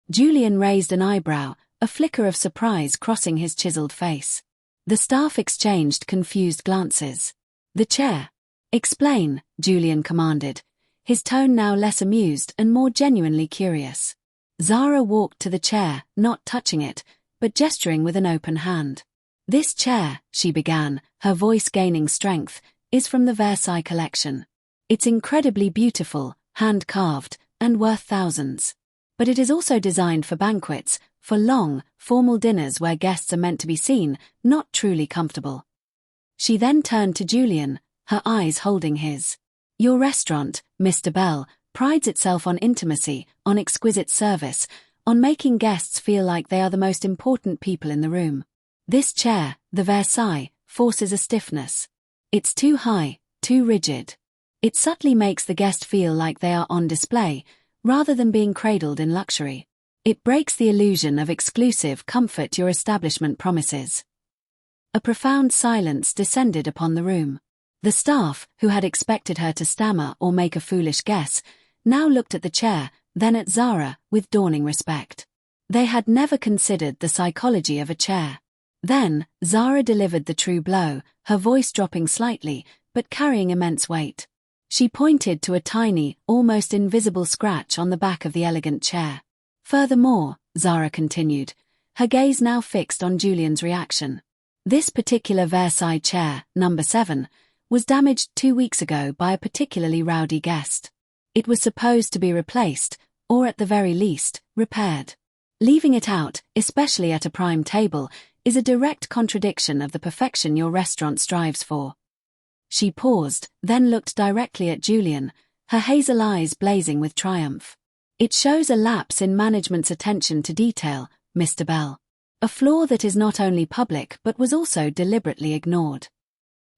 Julian raised an eyebrow, a flicker of surprise crossing his chiseled face. The staff exchanged confused glances. "The chair." "Explain," Julian commanded, his tone now less amused and more genuinely curious. Zara walked to the chair, not touching it, but gesturing with an open hand. "This chair," she began, her voice gaining strength, "is from the Versailles collection. It's incredibly beautiful, hand-carved, and worth thousands. But it is also designed for banquets, for long, formal dinners where guests are meant to be seen, not truly comfortable." She then turned to Julian, her eyes holding his. "Your restaurant, Mr. Bell, prides itself on intimacy, on exquisite service, on making guests feel like they are the most important people in the room. This chair, the Versailles, forces a stiffness. It's too high, too rigid. It subtly makes the guest feel like they are on display, rather than being cradled in luxury. It breaks the illusion of exclusive comfort your establishment promises." A profound silence descended upon the room. The staff, who had expected her to stammer or make a foolish guess, now looked at the chair, then at Zara, with dawning respect. They had never considered the psychology of a chair. Then, Zara delivered the true blow, her voice dropping slightly, but carrying immense weight. She pointed to a tiny, almost invisible scratch on the back of the elegant chair. "Furthermore," Zara continued, her gaze now fixed on Julian's reaction, "this particular Versailles chair, number 7, was damaged 2 weeks ago by a particularly rowdy guest. It was supposed to be replaced, or at the very least, repaired. Leaving it out, especially at a prime table, is a direct contradiction of the perfection your restaurant strives for." She paused, then looked directly at Julian, her hazel eyes blazing with triumph. "It shows a lapse in management's attention to detail, Mr. Bell. A flaw that is not only public but was also deliberately ignored."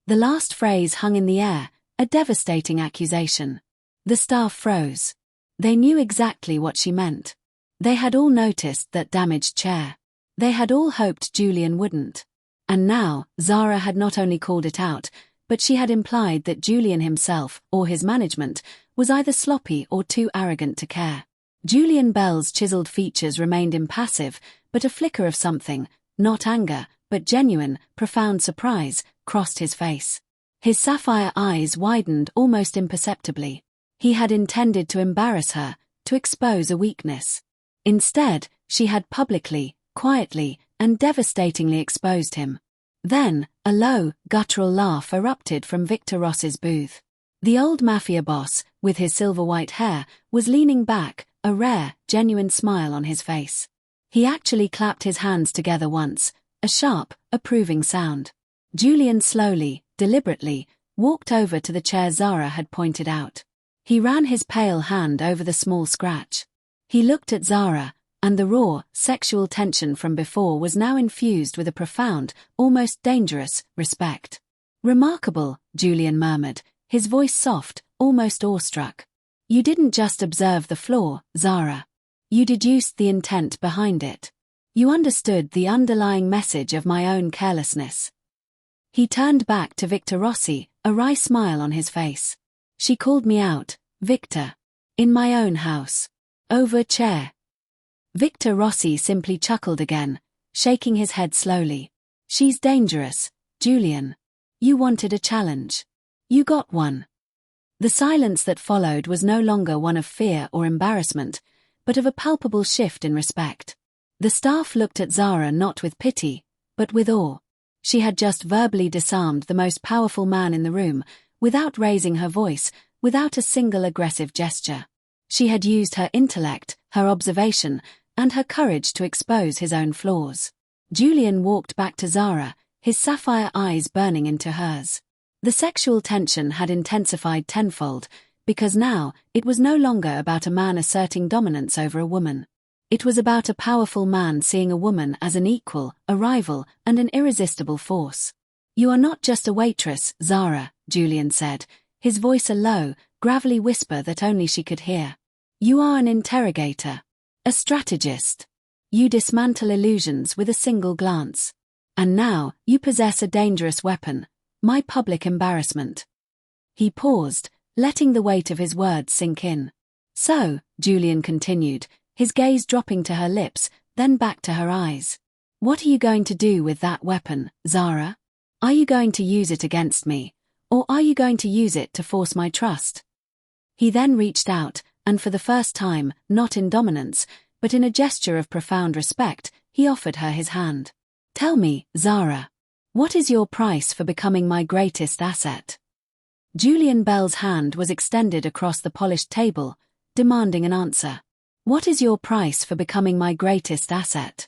The last phrase hung in the air, a devastating accusation. The staff froze. They knew exactly what she meant. They had all noticed that damaged chair. They had all hoped Julian wouldn't. And now, Zara had not only called it out, but she had implied that Julian himself, or his management, was either sloppy or too arrogant to care. Julian Bell's chiseled features remained impassive, but a flicker of something, not anger, but genuine, profound surprise, crossed his face. His sapphire eyes widened almost imperceptibly. He had intended to embarrass her, to expose a weakness. Instead, she had publicly, quietly, and devastatingly exposed him. Then, a low, guttural laugh erupted from Victor Ross's booth. The old Mafia boss, with his silver-white hair, was leaning back, a rare, genuine smile on his face. He actually clapped his hands together once, a sharp, approving sound. Julian slowly, deliberately, walked over to the chair Zara had pointed out. He ran his pale hand over the small scratch. He looked at Zara, and the raw, sexual tension from before was now infused with a profound, almost dangerous, respect. "Remarkable," Julian murmured, his voice soft, almost awestruck. "You didn't just observe the flaw, Zara. You deduced the intent behind it. You understood the underlying message of my own carelessness." He turned back to Victor Rossi, a wry smile on his face. "She called me out, Victor. In my own house. Over a chair." Victor Rossi simply chuckled again, shaking his head slowly. "She's dangerous, Julian. You wanted a challenge. You got one." The silence that followed was no longer one of fear or embarrassment, but of a palpable shift in respect. The staff looked at Zara not with pity, but with awe. She had just verbally disarmed the most powerful man in the room, without raising her voice, without a single aggressive gesture. She had used her intellect, her observation, and her courage to expose his own flaws. Julian walked back to Zara, his sapphire eyes burning into hers. The sexual tension had intensified tenfold, because now, it was no longer about a man asserting dominance over a woman. It was about a powerful man seeing a woman as an equal, a rival, and an irresistible force. "You are not just a waitress, Zara," Julian said, his voice a low, gravelly whisper that only she could hear. You are an interrogator. A strategist. You dismantle illusions with a single glance. And now, you possess a dangerous weapon, my public embarrassment. He paused, letting the weight of his words sink in. So, Julian continued, his gaze dropping to her lips, then back to her eyes. What are you going to do with that weapon, Zara? Are you going to use it against me, or are you going to use it to force my trust? He then reached out, and for the first time, not in dominance, but in a gesture of profound respect, he offered her his hand. Tell me, Zara, what is your price for becoming my greatest asset? Julian Bell's hand was extended across the polished table, demanding an answer. What is your price for becoming my greatest asset?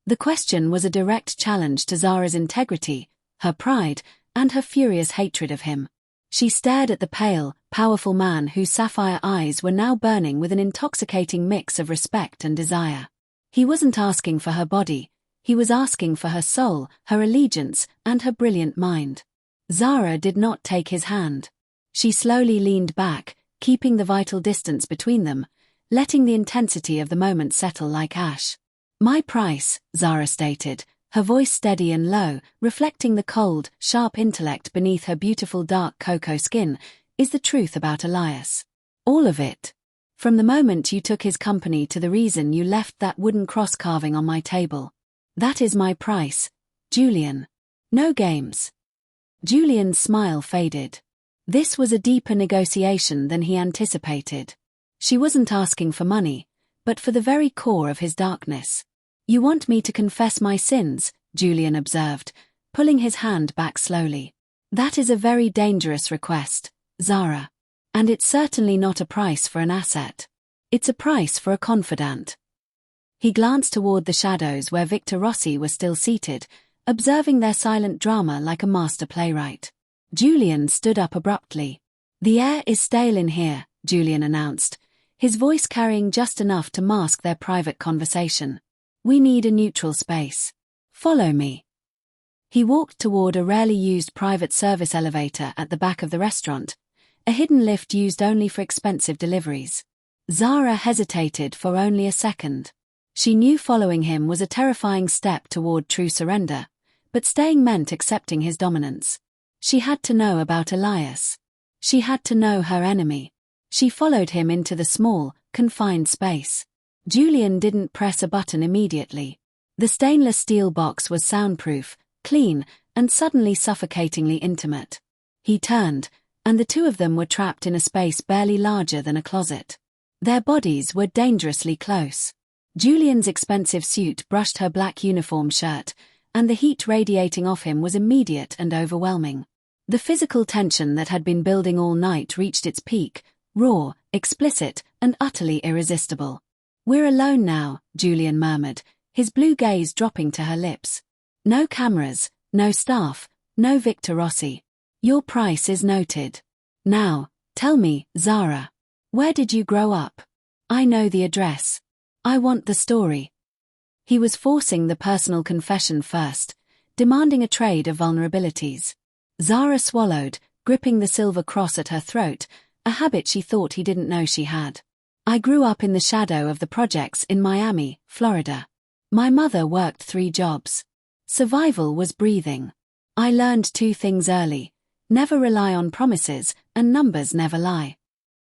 The question was a direct challenge to Zara's integrity, her pride, and her furious hatred of him. She stared at the pale, powerful man whose sapphire eyes were now burning with an intoxicating mix of respect and desire. He wasn't asking for her body, he was asking for her soul, her allegiance, and her brilliant mind. Zara did not take his hand. She slowly leaned back, keeping the vital distance between them, letting the intensity of the moment settle like ash. My price, Zara stated, her voice steady and low, reflecting the cold, sharp intellect beneath her beautiful dark cocoa skin, is the truth about Elias. All of it. From the moment you took his company to the reason you left that wooden cross carving on my table. That is my price, Julian. No games. Julian's smile faded. This was a deeper negotiation than he anticipated. She wasn't asking for money, but for the very core of his darkness. You want me to confess my sins, Julian observed, pulling his hand back slowly. That is a very dangerous request, Zara. And it's certainly not a price for an asset. It's a price for a confidant. He glanced toward the shadows where Victor Rossi was still seated, observing their silent drama like a master playwright. Julian stood up abruptly. The air is stale in here, Julian announced, his voice carrying just enough to mask their private conversation. We need a neutral space. Follow me. He walked toward a rarely used private service elevator at the back of the restaurant, a hidden lift used only for expensive deliveries. Zara hesitated for only a second. She knew following him was a terrifying step toward true surrender, but staying meant accepting his dominance. She had to know about Elias. She had to know her enemy. She followed him into the small, confined space. Julian didn't press a button immediately. The stainless steel box was soundproof, clean, and suddenly suffocatingly intimate. He turned, and the two of them were trapped in a space barely larger than a closet. Their bodies were dangerously close. Julian's expensive suit brushed her black uniform shirt, and the heat radiating off him was immediate and overwhelming. The physical tension that had been building all night reached its peak, raw, explicit, and utterly irresistible. We're alone now, Julian murmured, his blue gaze dropping to her lips. No cameras, no staff, no Victor Rossi. Your price is noted. Now, tell me, Zara, where did you grow up? I know the address. I want the story. He was forcing the personal confession first, demanding a trade of vulnerabilities. Zara swallowed, gripping the silver cross at her throat, a habit she thought he didn't know she had. I grew up in the shadow of the projects in Miami, Florida. My mother worked 3 jobs. Survival was breathing. I learned 2 things early: never rely on promises, and numbers never lie.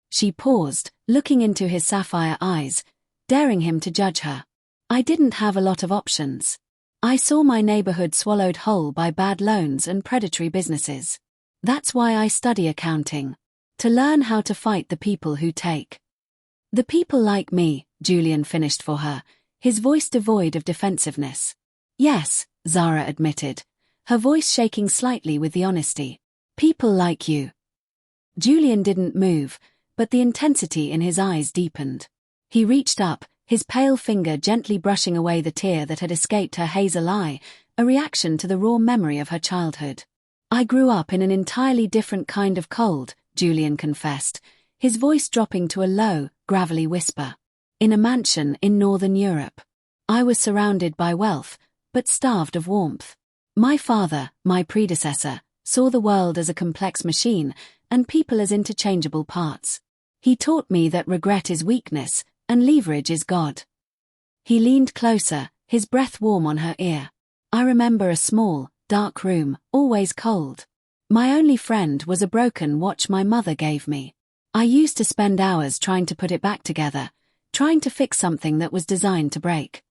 She paused, looking into his sapphire eyes, daring him to judge her. I didn't have a lot of options. I saw my neighborhood swallowed whole by bad loans and predatory businesses. That's why I study accounting. To learn how to fight the people who take. The people like me, Julian finished for her, his voice devoid of defensiveness. Yes, Zara admitted, her voice shaking slightly with the honesty. People like you. Julian didn't move, but the intensity in his eyes deepened. He reached up, his pale finger gently brushing away the tear that had escaped her hazel eye, a reaction to the raw memory of her childhood. I grew up in an entirely different kind of cold, Julian confessed, his voice dropping to a low, gravelly whisper. In a mansion in Northern Europe. I was surrounded by wealth, but starved of warmth. My father, my predecessor, saw the world as a complex machine, and people as interchangeable parts. He taught me that regret is weakness, and leverage is God. He leaned closer, his breath warm on her ear. I remember a small, dark room, always cold. My only friend was a broken watch my mother gave me. I used to spend hours trying to put it back together, trying to fix something that was designed to break.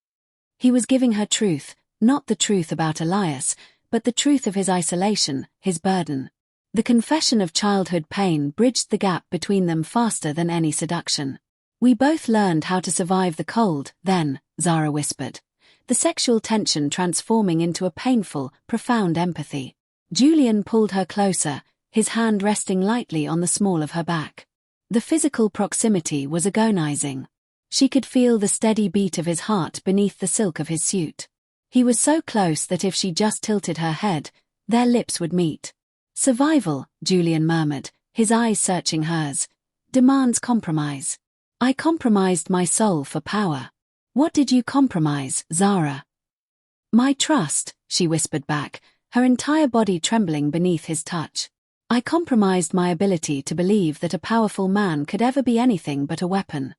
He was giving her truth, not the truth about Elias, but the truth of his isolation, his burden. The confession of childhood pain bridged the gap between them faster than any seduction. We both learned how to survive the cold, then, Zara whispered, the sexual tension transforming into a painful, profound empathy. Julian pulled her closer, his hand resting lightly on the small of her back. The physical proximity was agonizing. She could feel the steady beat of his heart beneath the silk of his suit. He was so close that if she just tilted her head, their lips would meet. Survival, Julian murmured, his eyes searching hers, demands compromise. I compromised my soul for power. What did you compromise, Zara? My trust, she whispered back, her entire body trembling beneath his touch. I compromised my ability to believe that a powerful man could ever be anything but a weapon.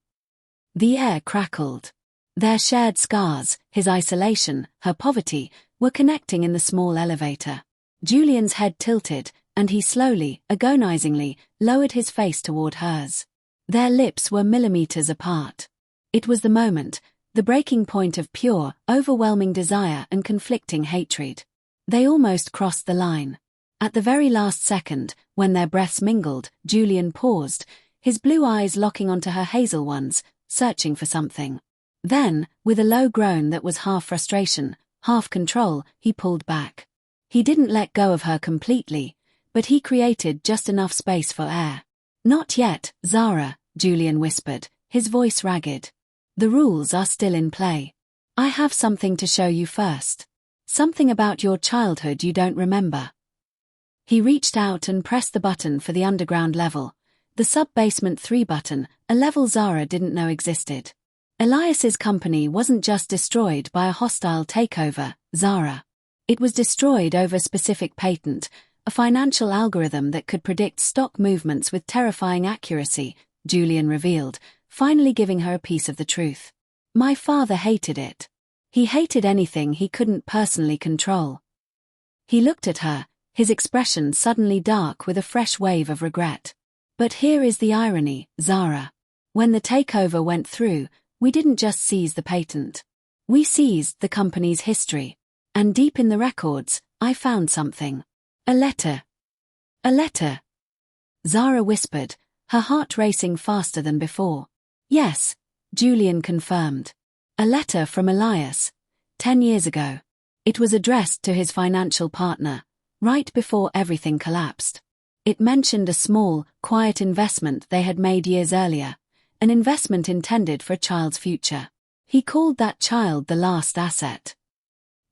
The air crackled. Their shared scars, his isolation, her poverty, were connecting in the small elevator. Julian's head tilted, and he slowly, agonizingly, lowered his face toward hers. Their lips were millimeters apart. It was the moment, the breaking point of pure, overwhelming desire and conflicting hatred. They almost crossed the line. At the very last second, when their breaths mingled, Julian paused, his blue eyes locking onto her hazel ones, searching for something. Then, with a low groan that was half frustration, half control, he pulled back. He didn't let go of her completely, but he created just enough space for air. Not yet, Zara, Julian whispered, his voice ragged. The rules are still in play. I have something to show you first. Something about your childhood you don't remember. He reached out and pressed the button for the underground level, the sub-basement 3 button, a level Zara didn't know existed. Elias's company wasn't just destroyed by a hostile takeover, Zara. It was destroyed over a specific patent, a financial algorithm that could predict stock movements with terrifying accuracy, Julian revealed, finally giving her a piece of the truth. My father hated it. He hated anything he couldn't personally control. He looked at her, his expression suddenly dark with a fresh wave of regret. But here is the irony, Zara. When the takeover went through, we didn't just seize the patent. We seized the company's history. And deep in the records, I found something. A letter. A letter. Zara whispered, her heart racing faster than before. Yes, Julian confirmed. A letter from Elias. 10 years ago. It was addressed to his financial partner, right before everything collapsed. It mentioned a small, quiet investment they had made years earlier, an investment intended for a child's future. He called that child the last asset.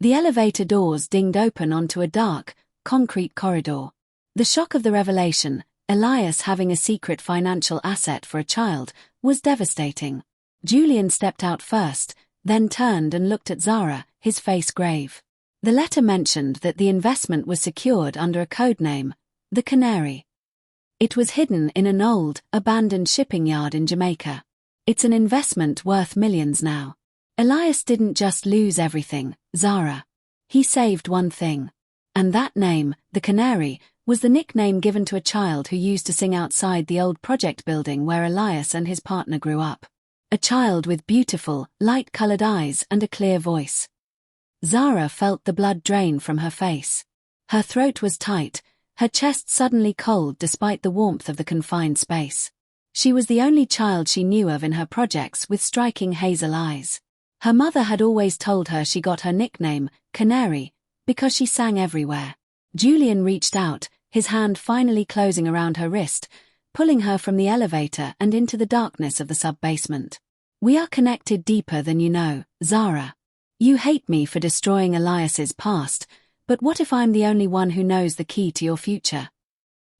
The elevator doors dinged open onto a dark, concrete corridor. The shock of the revelation, Elias having a secret financial asset for a child, was devastating. Julian stepped out first, then turned and looked at Zara, his face grave. The letter mentioned that the investment was secured under a code name, the Canary. It was hidden in an old, abandoned shipping yard in Jamaica. It's an investment worth millions now. Elias didn't just lose everything, Zara. He saved one thing. And that name, the Canary, was the nickname given to a child who used to sing outside the old project building where Elias and his partner grew up. A child with beautiful, light-colored eyes and a clear voice. Zara felt the blood drain from her face. Her throat was tight, her chest suddenly cold despite the warmth of the confined space. She was the only child she knew of in her projects with striking hazel eyes. Her mother had always told her she got her nickname, Canary, because she sang everywhere. Julian reached out, his hand finally closing around her wrist, pulling her from the elevator and into the darkness of the sub-basement. We are connected deeper than you know, Zara. You hate me for destroying Elias's past, but what if I'm the only one who knows the key to your future?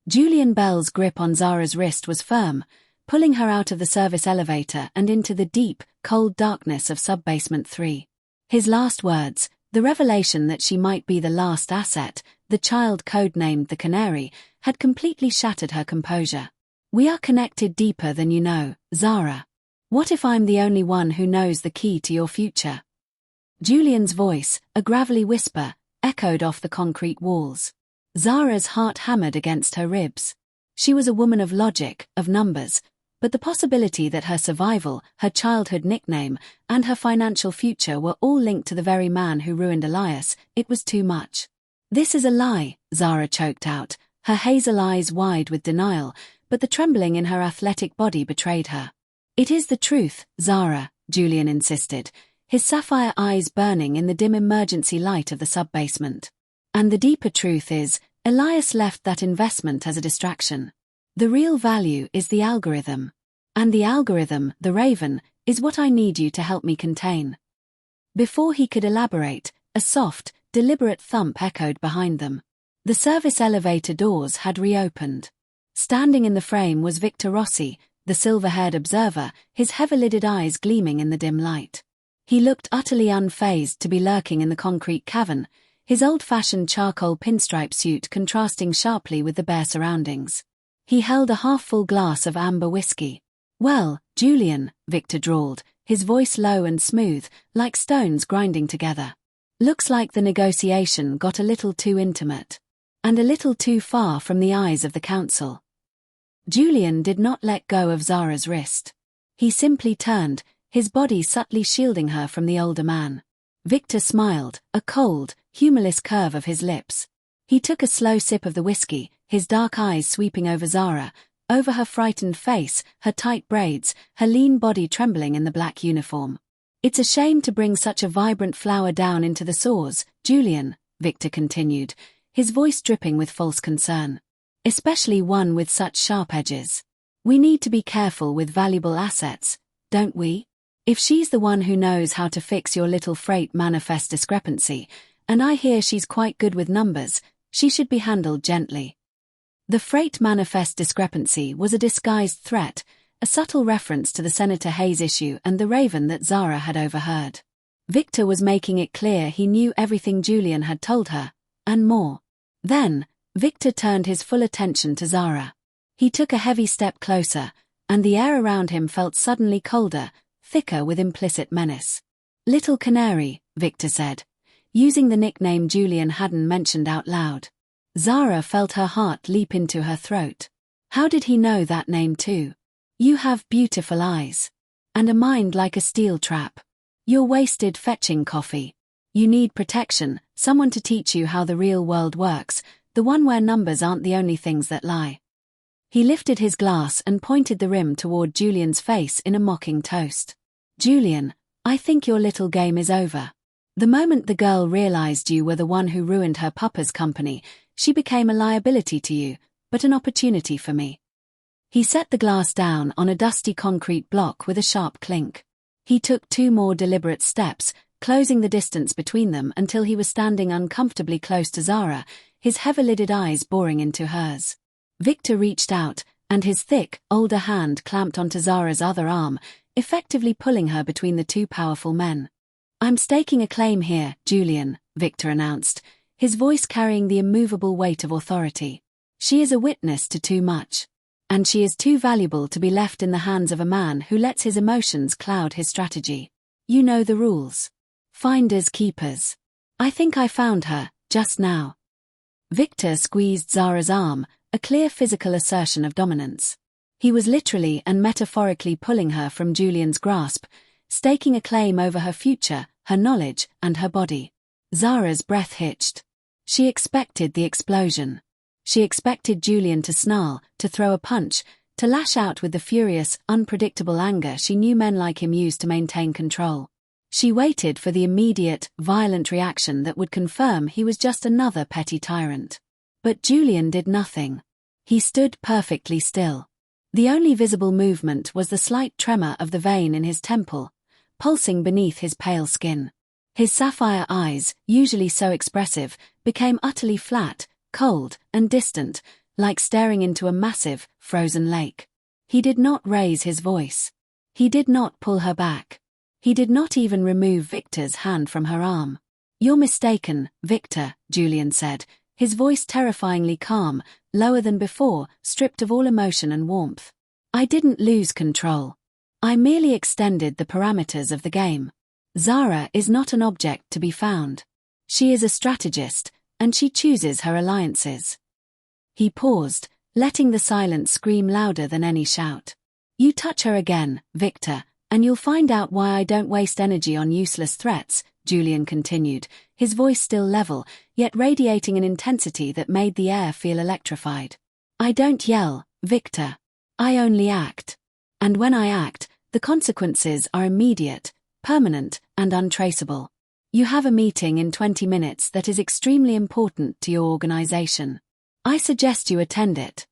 Julian Bell's grip on Zara's wrist was firm, pulling her out of the service elevator and into the deep, cold darkness of sub-basement 3. His last words, the revelation that she might be the last asset, the child codenamed the Canary, had completely shattered her composure. We are connected deeper than you know, Zara. What if I'm the only one who knows the key to your future? Julian's voice, a gravelly whisper, echoed off the concrete walls. Zara's heart hammered against her ribs. She was a woman of logic, of numbers, but the possibility that her survival, her childhood nickname, and her financial future were all linked to the very man who ruined Elias, it was too much. This is a lie, Zara choked out, her hazel eyes wide with denial, but the trembling in her athletic body betrayed her. It is the truth, Zara, Julian insisted, his sapphire eyes burning in the dim emergency light of the sub-basement. And the deeper truth is, Elias left that investment as a distraction. The real value is the algorithm. And the algorithm, the Raven, is what I need you to help me contain. Before he could elaborate, a soft, deliberate thump echoed behind them. The service elevator doors had reopened. Standing in the frame was Victor Rossi, the silver-haired observer, his heavy-lidded eyes gleaming in the dim light. He looked utterly unfazed to be lurking in the concrete cavern, his old-fashioned charcoal pinstripe suit contrasting sharply with the bare surroundings. He held a half-full glass of amber whiskey. "Well, Julian," Victor drawled, his voice low and smooth, like stones grinding together. "Looks like the negotiation got a little too intimate. And a little too far from the eyes of the council." Julian did not let go of Zara's wrist. He simply turned, his body subtly shielding her from the older man. Victor smiled, a cold, humorless curve of his lips. He took a slow sip of the whiskey, his dark eyes sweeping over Zara, over her frightened face, her tight braids, her lean body trembling in the black uniform. "It's a shame to bring such a vibrant flower down into the sores, Julian," Victor continued, his voice dripping with false concern. "Especially one with such sharp edges. We need to be careful with valuable assets, don't we? If she's the one who knows how to fix your little freight manifest discrepancy, and I hear she's quite good with numbers, she should be handled gently." The freight manifest discrepancy was a disguised threat, a subtle reference to the Senator Hayes issue and the Raven that Zara had overheard. Victor was making it clear he knew everything Julian had told her, and more. Then, Victor turned his full attention to Zara. He took a heavy step closer, and the air around him felt suddenly colder, thicker with implicit menace. "Little Canary," Victor said, using the nickname Julian hadn't mentioned out loud. Zara felt her heart leap into her throat. How did he know that name too? "You have beautiful eyes. And a mind like a steel trap. You're wasted fetching coffee. You need protection, someone to teach you how the real world works, the one where numbers aren't the only things that lie." He lifted his glass and pointed the rim toward Julian's face in a mocking toast. "Julian, I think your little game is over. The moment the girl realized you were the one who ruined her papa's company, she became a liability to you, but an opportunity for me." He set the glass down on a dusty concrete block with a sharp clink. He took 2 more deliberate steps, closing the distance between them until he was standing uncomfortably close to Zara, his heavy-lidded eyes boring into hers. Victor reached out, and his thick, older hand clamped onto Zara's other arm, effectively pulling her between the 2 powerful men. "I'm staking a claim here, Julian," Victor announced, his voice carrying the immovable weight of authority. "She is a witness to too much. And she is too valuable to be left in the hands of a man who lets his emotions cloud his strategy. You know the rules. Finders keepers. I think I found her, just now." Victor squeezed Zara's arm, a clear physical assertion of dominance. He was literally and metaphorically pulling her from Julian's grasp, staking a claim over her future, her knowledge, and her body. Zara's breath hitched. She expected the explosion. She expected Julian to snarl, to throw a punch, to lash out with the furious, unpredictable anger she knew men like him used to maintain control. She waited for the immediate, violent reaction that would confirm he was just another petty tyrant. But Julian did nothing. He stood perfectly still. The only visible movement was the slight tremor of the vein in his temple, pulsing beneath his pale skin. His sapphire eyes, usually so expressive, became utterly flat, cold, and distant, like staring into a massive, frozen lake. He did not raise his voice. He did not pull her back. He did not even remove Victor's hand from her arm. "You're mistaken, Victor," Julian said, his voice terrifyingly calm, lower than before, stripped of all emotion and warmth. I didn't lose control. I merely extended the parameters of the game. Zara is not an object to be found. She is a strategist, and she chooses her alliances. He paused, letting the silence scream louder than any shout. You touch her again, Victor, and you'll find out why I don't waste energy on useless threats, Julian continued, his voice still level, yet radiating an intensity that made the air feel electrified. I don't yell, Victor. I only act. And when I act, the consequences are immediate, permanent, and untraceable. You have a meeting in 20 minutes that is extremely important to your organization. I suggest you attend it.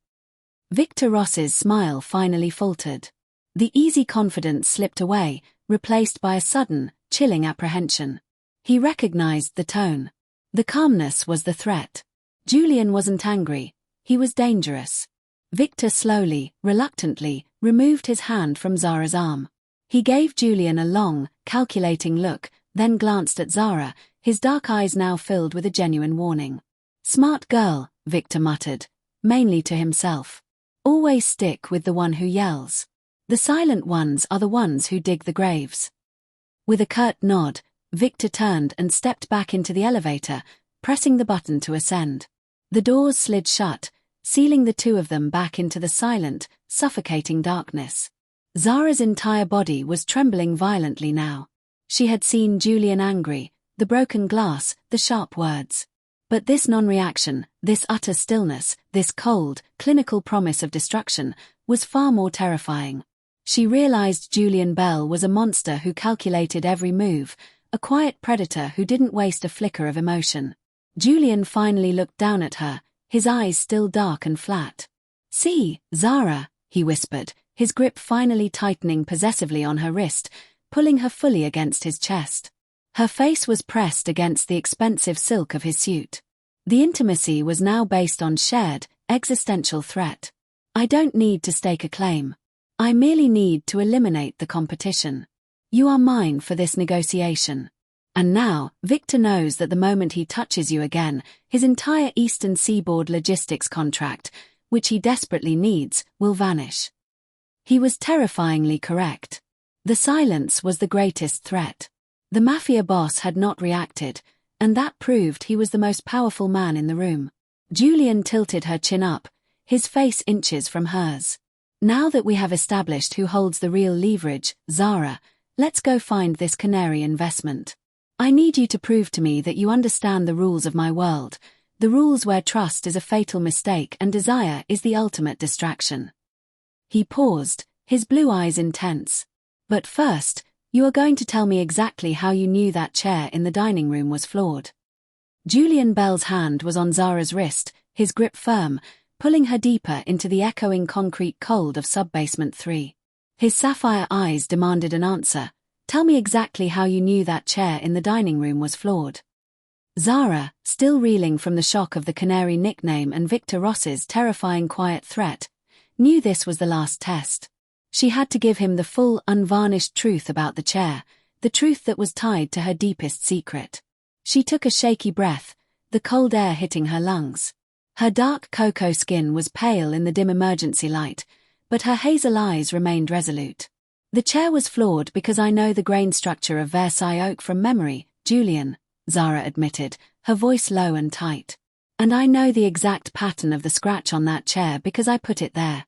Victor Ross's smile finally faltered. The easy confidence slipped away, replaced by a sudden, chilling apprehension. He recognized the tone. The calmness was the threat. Julian wasn't angry. He was dangerous. Victor slowly, reluctantly, removed his hand from Zara's arm. He gave Julian a long, calculating look, then glanced at Zara, his dark eyes now filled with a genuine warning. Smart girl, Victor muttered, mainly to himself. Always stick with the one who yells. The silent ones are the ones who dig the graves. With a curt nod, Victor turned and stepped back into the elevator, pressing the button to ascend. The doors slid shut, sealing the two of them back into the silent, suffocating darkness. Zara's entire body was trembling violently now. She had seen Julian angry, the broken glass, the sharp words. But this non-reaction, this utter stillness, this cold, clinical promise of destruction, was far more terrifying. She realized Julian Bell was a monster who calculated every move, a quiet predator who didn't waste a flicker of emotion. Julian finally looked down at her, his eyes still dark and flat. See, Zara, he whispered, his grip finally tightening possessively on her wrist, pulling her fully against his chest. Her face was pressed against the expensive silk of his suit. The intimacy was now based on shared, existential threat. I don't need to stake a claim. I merely need to eliminate the competition. You are mine for this negotiation. And now, Victor knows that the moment he touches you again, his entire Eastern Seaboard logistics contract, which he desperately needs, will vanish. He was terrifyingly correct. The silence was the greatest threat. The Mafia boss had not reacted, and that proved he was the most powerful man in the room. Julian tilted her chin up, his face inches from hers. Now that we have established who holds the real leverage, Zara, let's go find this canary investment. I need you to prove to me that you understand the rules of my world, the rules where trust is a fatal mistake and desire is the ultimate distraction. He paused, his blue eyes intense. But first, you are going to tell me exactly how you knew that chair in the dining room was flawed. Julian Bell's hand was on Zara's wrist, his grip firm, pulling her deeper into the echoing concrete cold of Subbasement 3. His sapphire eyes demanded an answer. Tell me exactly how you knew that chair in the dining room was flawed. Zara, still reeling from the shock of the canary nickname and Victor Ross's terrifying quiet threat, knew this was the last test. She had to give him the full, unvarnished truth about the chair, the truth that was tied to her deepest secret. She took a shaky breath, the cold air hitting her lungs. Her dark cocoa skin was pale in the dim emergency light, but her hazel eyes remained resolute. The chair was flawed because I know the grain structure of Versailles oak from memory, Julian, Zara admitted, her voice low and tight. And I know the exact pattern of the scratch on that chair because I put it there.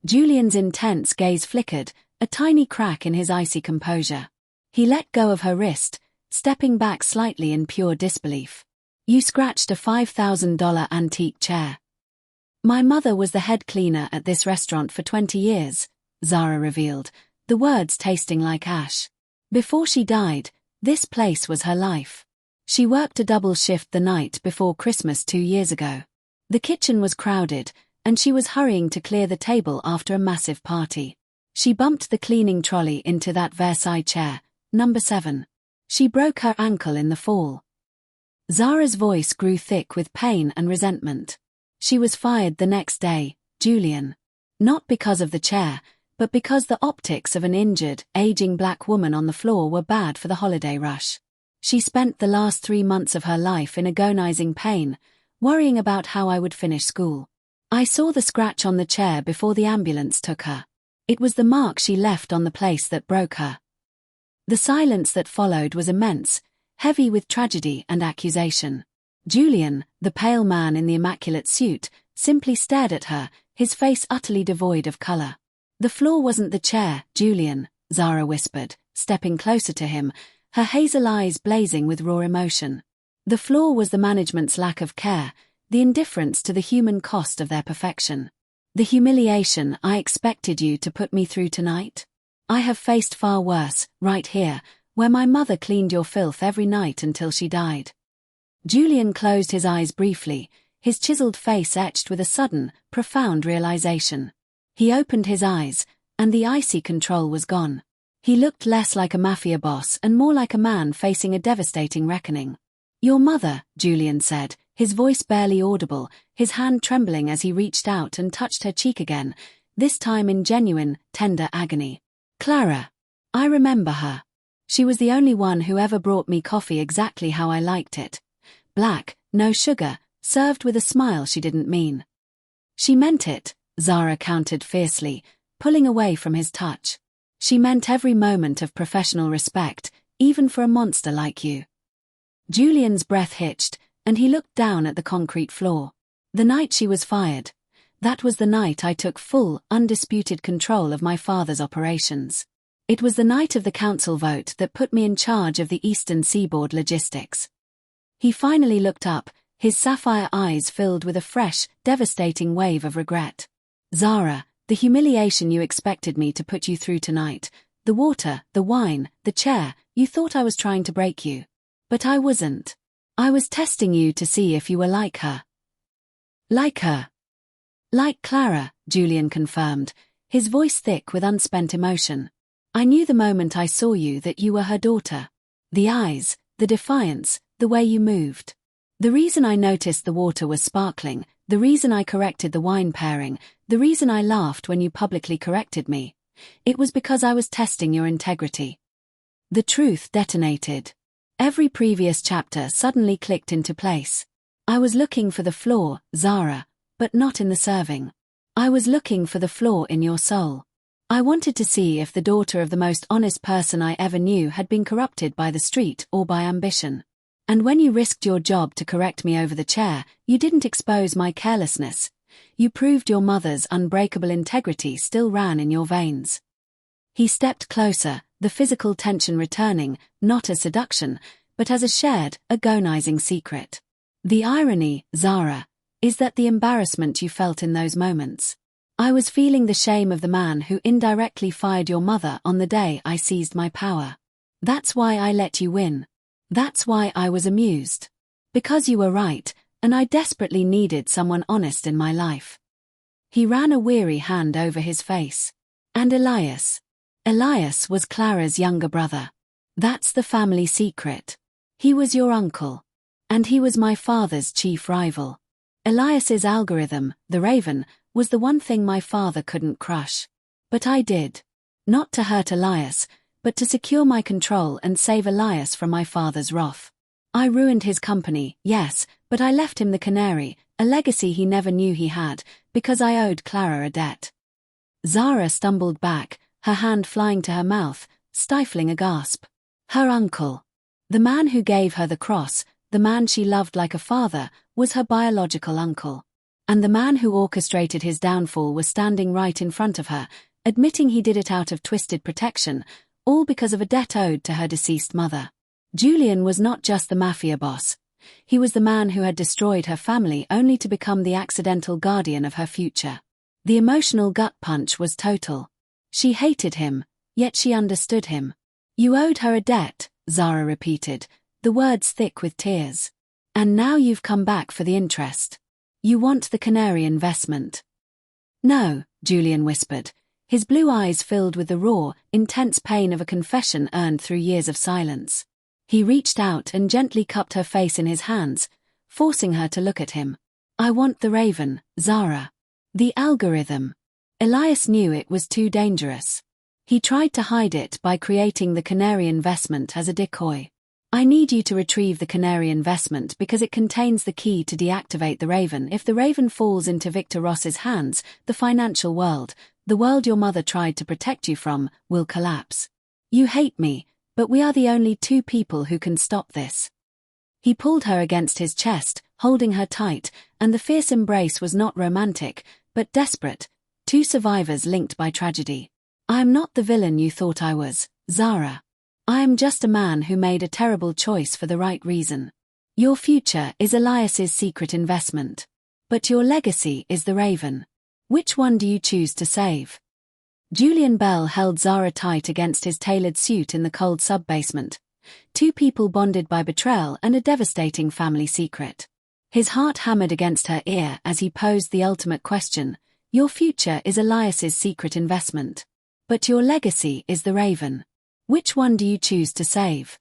Julian's intense gaze flickered, a tiny crack in his icy composure. He let go of her wrist, stepping back slightly in pure disbelief. You scratched a $5,000 antique chair. My mother was the head cleaner at this restaurant for 20 years, Zara revealed, the words tasting like ash. Before she died, this place was her life. She worked a double shift the night before Christmas 2 years ago. The kitchen was crowded, and she was hurrying to clear the table after a massive party. She bumped the cleaning trolley into that Versailles chair, number 7. She broke her ankle in the fall. Zara's voice grew thick with pain and resentment. She was fired the next day, Julian. Not because of the chair, but because the optics of an injured, aging black woman on the floor were bad for the holiday rush. She spent the last 3 months of her life in agonizing pain, worrying about how I would finish school. I saw the scratch on the chair before the ambulance took her. It was the mark she left on the place that broke her. The silence that followed was immense, heavy with tragedy and accusation. Julian, the pale man in the immaculate suit, simply stared at her, his face utterly devoid of color. "The flaw wasn't the chair, Julian," Zara whispered, stepping closer to him, her hazel eyes blazing with raw emotion. "The flaw was the management's lack of care, the indifference to the human cost of their perfection. The humiliation I expected you to put me through tonight? I have faced far worse, right here, where my mother cleaned your filth every night until she died." Julian closed his eyes briefly, his chiseled face etched with a sudden, profound realization. He opened his eyes, and the icy control was gone. He looked less like a mafia boss and more like a man facing a devastating reckoning. "Your mother," Julian said, his voice barely audible, his hand trembling as he reached out and touched her cheek again, this time in genuine, tender agony. "Clara. I remember her. She was the only one who ever brought me coffee exactly how I liked it. Black, no sugar, served with a smile she didn't mean." "She meant it," Zara countered fiercely, pulling away from his touch. "She meant every moment of professional respect, even for a monster like you." Julian's breath hitched, and he looked down at the concrete floor. "The night she was fired. That was the night I took full, undisputed control of my father's operations. It was the night of the council vote that put me in charge of the Eastern Seaboard logistics." He finally looked up, his sapphire eyes filled with a fresh, devastating wave of regret. "Zara, the humiliation you expected me to put you through tonight, the water, the wine, the chair, you thought I was trying to break you. But I wasn't. I was testing you to see if you were like her." "Like her?" "Like Clara," Julian confirmed, his voice thick with unspent emotion. "I knew the moment I saw you that you were her daughter. The eyes, the defiance, the way you moved. The reason I noticed the water was sparkling, the reason I corrected the wine pairing, the reason I laughed when you publicly corrected me. It was because I was testing your integrity." The truth detonated. Every previous chapter suddenly clicked into place. "I was looking for the flaw, Zara, but not in the serving. I was looking for the flaw in your soul. I wanted to see if the daughter of the most honest person I ever knew had been corrupted by the street or by ambition. And when you risked your job to correct me over the chair, you didn't expose my carelessness. You proved your mother's unbreakable integrity still ran in your veins." He stepped closer, the physical tension returning, not as seduction, but as a shared, agonizing secret. "The irony, Zara, is that the embarrassment you felt in those moments. I was feeling the shame of the man who indirectly fired your mother on the day I seized my power. That's why I let you win. That's why I was amused. Because you were right, and I desperately needed someone honest in my life." He ran a weary hand over his face. "And Elias. Elias was Clara's younger brother. That's the family secret. He was your uncle. And he was my father's chief rival. Elias's algorithm, the Raven, was the one thing my father couldn't crush. But I did. Not to hurt Elias, but to secure my control and save Elias from my father's wrath. I ruined his company, yes, but I left him the canary, a legacy he never knew he had, because I owed Clara a debt." Zara stumbled back, her hand flying to her mouth, stifling a gasp. Her uncle. The man who gave her the cross, the man she loved like a father, was her biological uncle. And the man who orchestrated his downfall was standing right in front of her, admitting he did it out of twisted protection, all because of a debt owed to her deceased mother. Julian was not just the mafia boss. He was the man who had destroyed her family only to become the accidental guardian of her future. The emotional gut punch was total. She hated him, yet she understood him. "You owed her a debt," Zara repeated, the words thick with tears. "And now you've come back for the interest. You want the canary investment." "No," Julian whispered, his blue eyes filled with the raw, intense pain of a confession earned through years of silence. He reached out and gently cupped her face in his hands, forcing her to look at him. "I want the Raven, Zara. The algorithm." Elias knew it was too dangerous. He tried to hide it by creating the canary investment as a decoy. I need you to retrieve the Canary investment because it contains the key to deactivate the Raven. If the Raven falls into Victor Ross's hands, the financial world, the world your mother tried to protect you from, will collapse. You hate me, but we are the only two people who can stop this. He pulled her against his chest, holding her tight, and the fierce embrace was not romantic, but desperate, two survivors linked by tragedy. I am not the villain you thought I was, Zara. I am just a man who made a terrible choice for the right reason. Your future is Elias's secret investment. But your legacy is the Raven. Which one do you choose to save? Julian Bell held Zara tight against his tailored suit in the cold sub-basement. Two people bonded by betrayal and a devastating family secret. His heart hammered against her ear as he posed the ultimate question. Your future is Elias's secret investment. But your legacy is the Raven. Which one do you choose to save?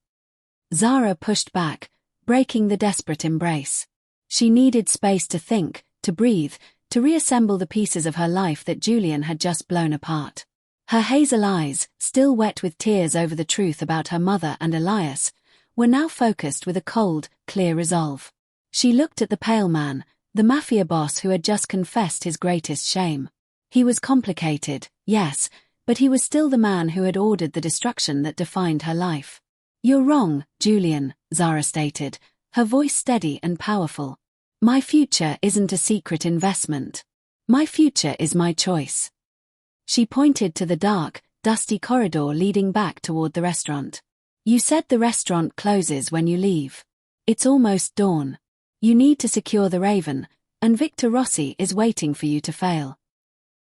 Zara pushed back, breaking the desperate embrace. She needed space to think, to breathe, to reassemble the pieces of her life that Julian had just blown apart. Her hazel eyes, still wet with tears over the truth about her mother and Elias, were now focused with a cold, clear resolve. She looked at the pale man, the Mafia boss who had just confessed his greatest shame. He was complicated, yes, but he was still the man who had ordered the destruction that defined her life. You're wrong, Julian, Zara stated, her voice steady and powerful. My future isn't a secret investment. My future is my choice. She pointed to the dark, dusty corridor leading back toward the restaurant. You said the restaurant closes when you leave. It's almost dawn. You need to secure the Raven, and Victor Rossi is waiting for you to fail.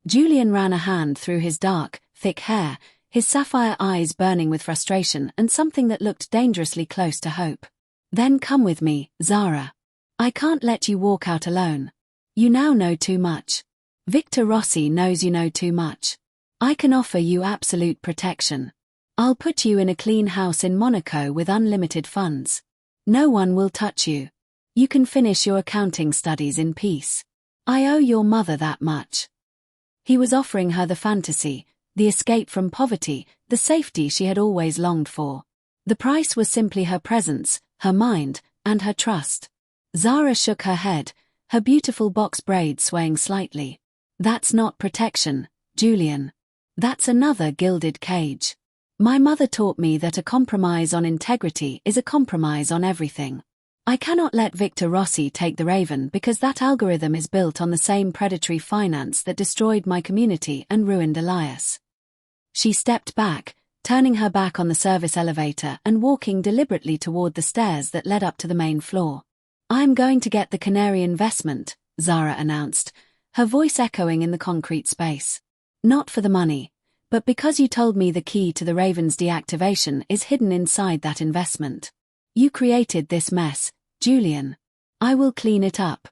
Julian ran a hand through his dark, thick hair, his sapphire eyes burning with frustration and something that looked dangerously close to hope. Then come with me, Zara. I can't let you walk out alone. You now know too much. Victor Rossi knows you know too much. I can offer you absolute protection. I'll put you in a clean house in Monaco with unlimited funds. No one will touch you. You can finish your accounting studies in peace. I owe your mother that much. He was offering her the fantasy, the escape from poverty, the safety she had always longed for. The price was simply her presence, her mind, and her trust. Zara shook her head, her beautiful box braids swaying slightly. That's not protection, Julian. That's another gilded cage. My mother taught me that a compromise on integrity is a compromise on everything. I cannot let Victor Rossi take the Raven because that algorithm is built on the same predatory finance that destroyed my community and ruined Elias. She stepped back, turning her back on the service elevator and walking deliberately toward the stairs that led up to the main floor. I'm going to get the Canary investment, Zara announced, her voice echoing in the concrete space. Not for the money, but because you told me the key to the Raven's deactivation is hidden inside that investment. You created this mess, Julian. I will clean it up.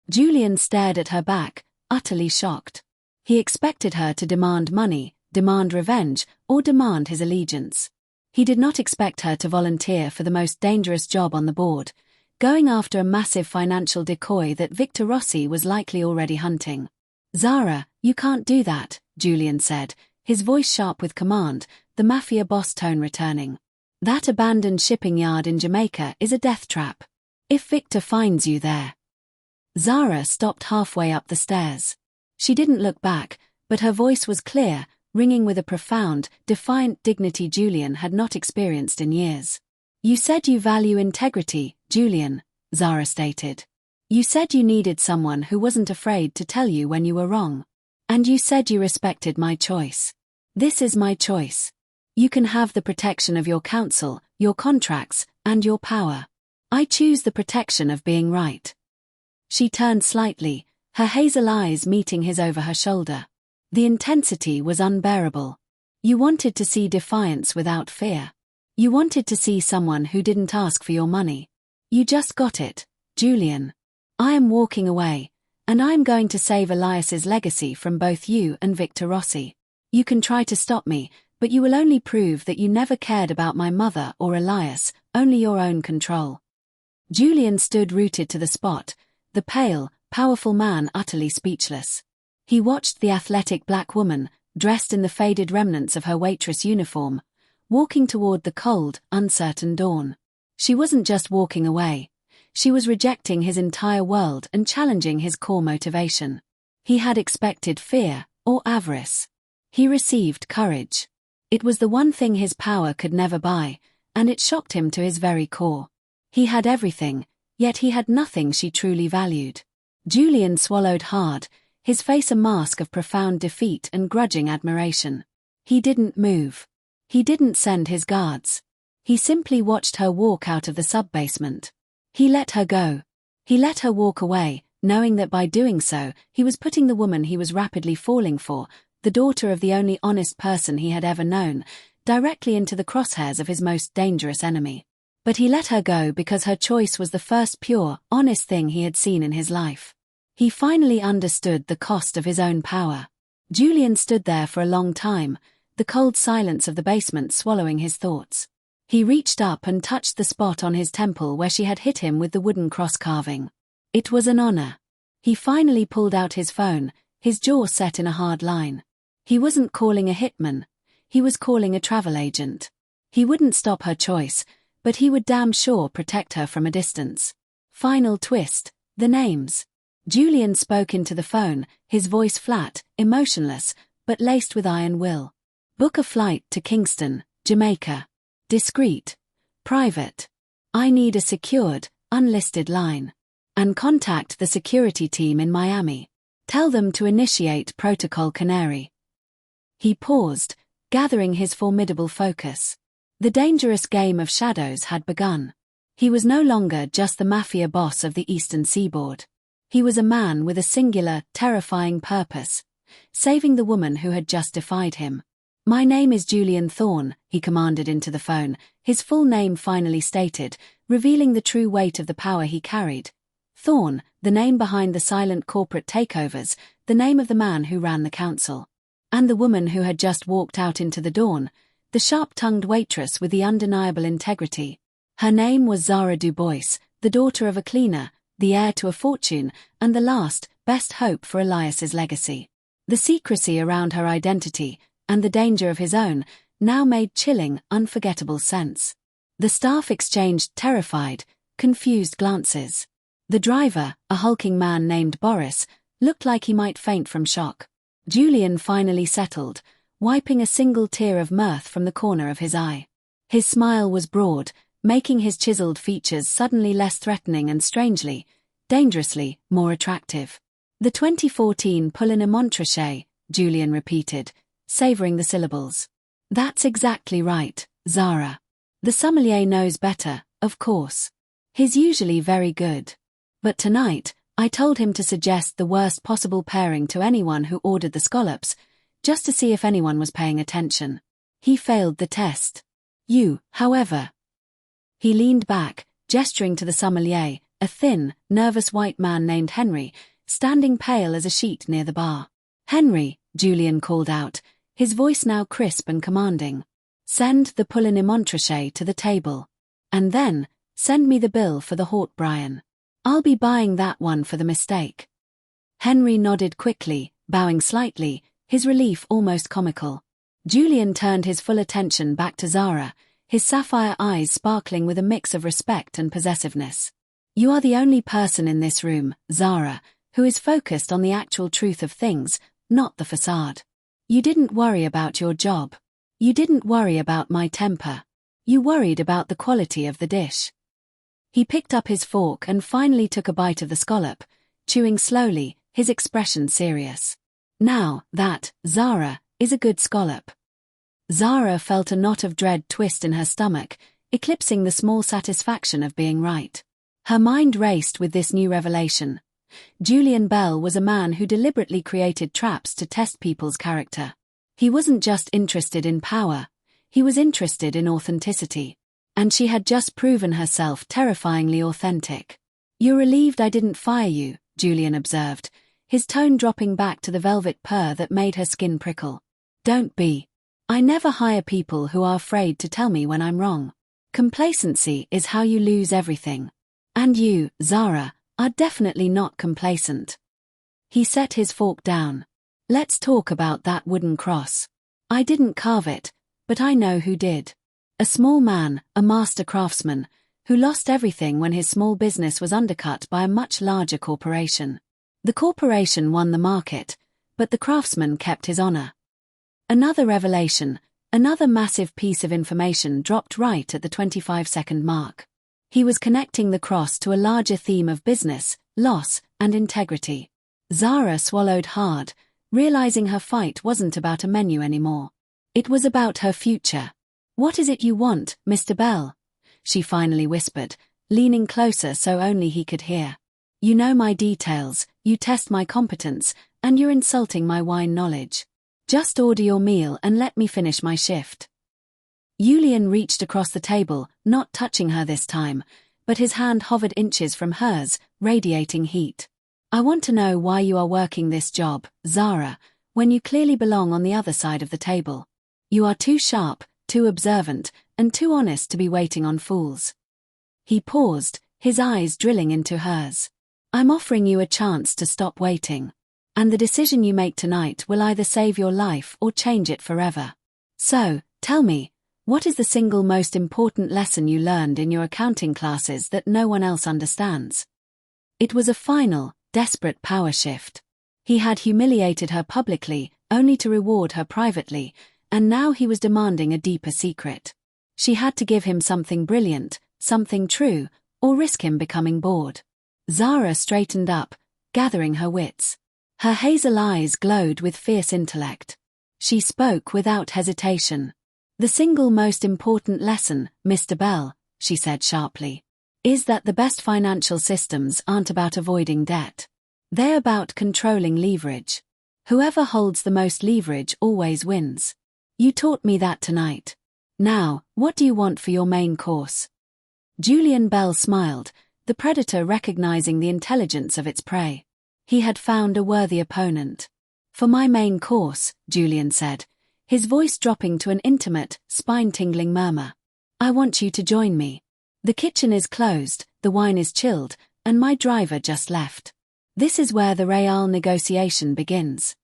Julian stared at her back, utterly shocked. He expected her to demand money, demand revenge, or demand his allegiance. He did not expect her to volunteer for the most dangerous job on the board, going after a massive financial decoy that Victor Rossi was likely already hunting. Zara, you can't do that, Julian said, his voice sharp with command, the Mafia boss tone returning. That abandoned shipping yard in Jamaica is a death trap. If Victor finds you there. Zara stopped halfway up the stairs. She didn't look back, but her voice was clear, ringing with a profound, defiant dignity Julian had not experienced in years. You said you value integrity, Julian, Zara stated. You said you needed someone who wasn't afraid to tell you when you were wrong. And you said you respected my choice. This is my choice. You can have the protection of your counsel, your contracts, and your power. I choose the protection of being right. She turned slightly, her hazel eyes meeting his over her shoulder. The intensity was unbearable. You wanted to see defiance without fear. You wanted to see someone who didn't ask for your money. You just got it, Julian. I am walking away, and I am going to save Elias's legacy from both you and Victor Rossi. You can try to stop me, but you will only prove that you never cared about my mother or Elias, only your own control. Julian stood rooted to the spot, the pale, powerful man utterly speechless. He watched the athletic black woman, dressed in the faded remnants of her waitress uniform, walking toward the cold, uncertain dawn. She wasn't just walking away. She was rejecting his entire world and challenging his core motivation. He had expected fear or avarice. He received courage. It was the one thing his power could never buy, and it shocked him to his very core. He had everything, yet he had nothing she truly valued. Julian swallowed hard, his face a mask of profound defeat and grudging admiration. He didn't move. He didn't send his guards. He simply watched her walk out of the sub-basement. He let her go. He let her walk away, knowing that by doing so, he was putting the woman he was rapidly falling for, the daughter of the only honest person he had ever known, directly into the crosshairs of his most dangerous enemy. But he let her go because her choice was the first pure, honest thing he had seen in his life. He finally understood the cost of his own power. Julian stood there for a long time, the cold silence of the basement swallowing his thoughts. He reached up and touched the spot on his temple where she had hit him with the wooden cross carving. It was an honor. He finally pulled out his phone, his jaw set in a hard line. He wasn't calling a hitman. He was calling a travel agent. He wouldn't stop her choice, but he would damn sure protect her from a distance. Final twist, the names. Julian spoke into the phone, his voice flat, emotionless, but laced with iron will. Book a flight to Kingston, Jamaica. Discreet. Private. I need a secured, unlisted line. And contact the security team in Miami. Tell them to initiate Protocol Canary. He paused, gathering his formidable focus. The dangerous game of shadows had begun. He was no longer just the Mafia boss of the Eastern Seaboard. He was a man with a singular, terrifying purpose, saving the woman who had just defied him. My name is Julian Thorne, he commanded into the phone, his full name finally stated, revealing the true weight of the power he carried. Thorne, the name behind the silent corporate takeovers, the name of the man who ran the council. And the woman who had just walked out into the dawn, the sharp-tongued waitress with the undeniable integrity. Her name was Zara Dubois, the daughter of a cleaner, the heir to a fortune, and the last, best hope for Elias's legacy. The secrecy around her identity, and the danger of his own, now made chilling, unforgettable sense. The staff exchanged terrified, confused glances. The driver, a hulking man named Boris, looked like he might faint from shock. Julian finally settled, wiping a single tear of mirth from the corner of his eye. His smile was broad, making his chiseled features suddenly less threatening and strangely, dangerously, more attractive. The 2014 Poulain et Montrachet, Julian repeated, savoring the syllables. That's exactly right, Zara. The sommelier knows better, of course. He's usually very good. But tonight, I told him to suggest the worst possible pairing to anyone who ordered the scallops, just to see if anyone was paying attention. He failed the test. You, however. He leaned back, gesturing to the sommelier, a thin, nervous white man named Henry, standing pale as a sheet near the bar. Henry, Julian called out, his voice now crisp and commanding. Send the Poulain et Montrachet to the table. And then, send me the bill for the Hort Brian. I'll be buying that one for the mistake. Henry nodded quickly, bowing slightly, his relief almost comical. Julian turned his full attention back to Zara, his sapphire eyes sparkling with a mix of respect and possessiveness. You are the only person in this room, Zara, who is focused on the actual truth of things, not the facade. You didn't worry about your job. You didn't worry about my temper. You worried about the quality of the dish. He picked up his fork and finally took a bite of the scallop, chewing slowly, his expression serious. Now, that, Zara, is a good scallop. Zara felt a knot of dread twist in her stomach, eclipsing the small satisfaction of being right. Her mind raced with this new revelation. Julian Bell was a man who deliberately created traps to test people's character. He wasn't just interested in power, he was interested in authenticity. And she had just proven herself terrifyingly authentic. You're relieved I didn't fire you, Julian observed, his tone dropping back to the velvet purr that made her skin prickle. Don't be. I never hire people who are afraid to tell me when I'm wrong. Complacency is how you lose everything. And you, Zara, are definitely not complacent. He set his fork down. Let's talk about that wooden cross. I didn't carve it, but I know who did. A small man, a master craftsman, who lost everything when his small business was undercut by a much larger corporation. The corporation won the market, but the craftsman kept his honor. Another revelation, another massive piece of information dropped right at the 25-second mark. He was connecting the cross to a larger theme of business, loss, and integrity. Zara swallowed hard, realizing her fight wasn't about a menu anymore. It was about her future. "What is it you want, Mr. Bell?" she finally whispered, leaning closer so only he could hear. "You know my details, you test my competence, and you're insulting my wine knowledge. Just order your meal and let me finish my shift." Julian reached across the table, not touching her this time, but his hand hovered inches from hers, radiating heat. "I want to know why you are working this job, Zara, when you clearly belong on the other side of the table. You are too sharp, too observant, and too honest to be waiting on fools." He paused, his eyes drilling into hers. "I'm offering you a chance to stop waiting. And the decision you make tonight will either save your life or change it forever. So, tell me, what is the single most important lesson you learned in your accounting classes that no one else understands?" It was a final, desperate power shift. He had humiliated her publicly, only to reward her privately, and now he was demanding a deeper secret. She had to give him something brilliant, something true, or risk him becoming bored. Zara straightened up, gathering her wits. Her hazel eyes glowed with fierce intellect. She spoke without hesitation. "The single most important lesson, Mr. Bell," she said sharply, "is that the best financial systems aren't about avoiding debt. They're about controlling leverage. Whoever holds the most leverage always wins. You taught me that tonight. Now, what do you want for your main course?" Julian Bell smiled, the predator recognizing the intelligence of its prey. He had found a worthy opponent. "For my main course," Julian said, his voice dropping to an intimate, spine-tingling murmur, "I want you to join me. The kitchen is closed, the wine is chilled, and my driver just left. This is where the real negotiation begins."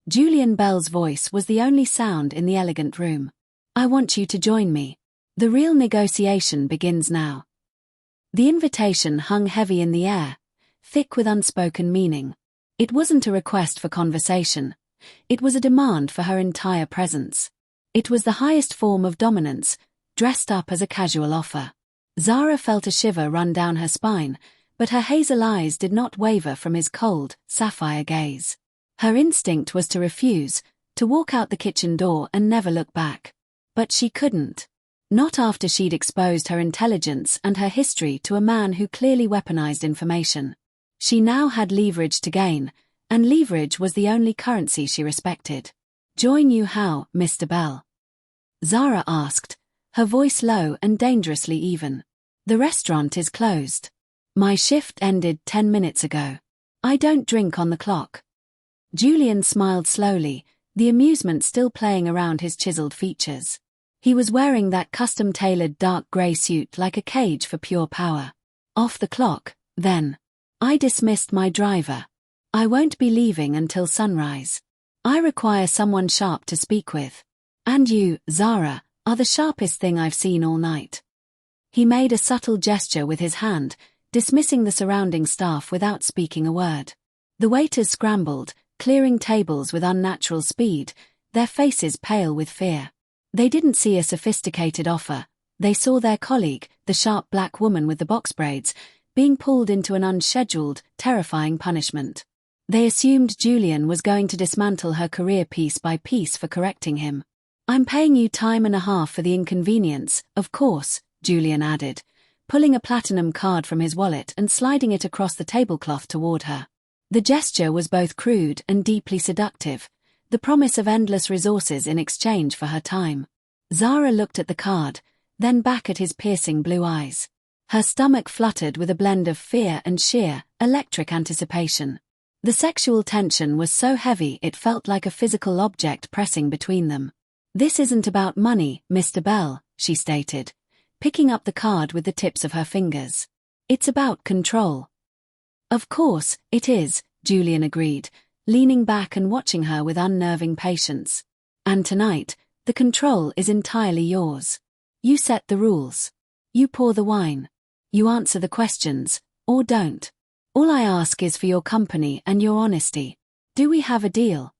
Julian Bell's voice was the only sound in the elegant room. "I want you to join me. The real negotiation begins now." The invitation hung heavy in the air, thick with unspoken meaning. It wasn't a request for conversation. It was a demand for her entire presence. It was the highest form of dominance, dressed up as a casual offer. Zara felt a shiver run down her spine, but her hazel eyes did not waver from his cold, sapphire gaze. Her instinct was to refuse, to walk out the kitchen door and never look back. But she couldn't. Not after she'd exposed her intelligence and her history to a man who clearly weaponized information. She now had leverage to gain, and leverage was the only currency she respected. "Join you how, Mr. Bell?" Zara asked, her voice low and dangerously even. "The restaurant is closed. My shift ended 10 minutes ago. I don't drink on the clock." Julian smiled slowly, the amusement still playing around his chiseled features. He was wearing that custom-tailored dark grey suit like a cage for pure power. "Off the clock, then. I dismissed my driver. I won't be leaving until sunrise. I require someone sharp to speak with. And you, Zara, are the sharpest thing I've seen all night." He made a subtle gesture with his hand, dismissing the surrounding staff without speaking a word. The waiters scrambled, clearing tables with unnatural speed, their faces pale with fear. They didn't see a sophisticated offer. They saw their colleague, the sharp black woman with the box braids, being pulled into an unscheduled, terrifying punishment. They assumed Julian was going to dismantle her career piece by piece for correcting him. "I'm paying you time and a half for the inconvenience, of course," Julian added, pulling a platinum card from his wallet and sliding it across the tablecloth toward her. The gesture was both crude and deeply seductive, the promise of endless resources in exchange for her time. Zara looked at the card, then back at his piercing blue eyes. Her stomach fluttered with a blend of fear and sheer, electric anticipation. The sexual tension was so heavy it felt like a physical object pressing between them. "This isn't about money, Mr. Bell," she stated, picking up the card with the tips of her fingers. "It's about control." "Of course, it is," Julian agreed, leaning back and watching her with unnerving patience. "And tonight, the control is entirely yours. You set the rules. You pour the wine. You answer the questions, or don't. All I ask is for your company and your honesty. Do we have a deal?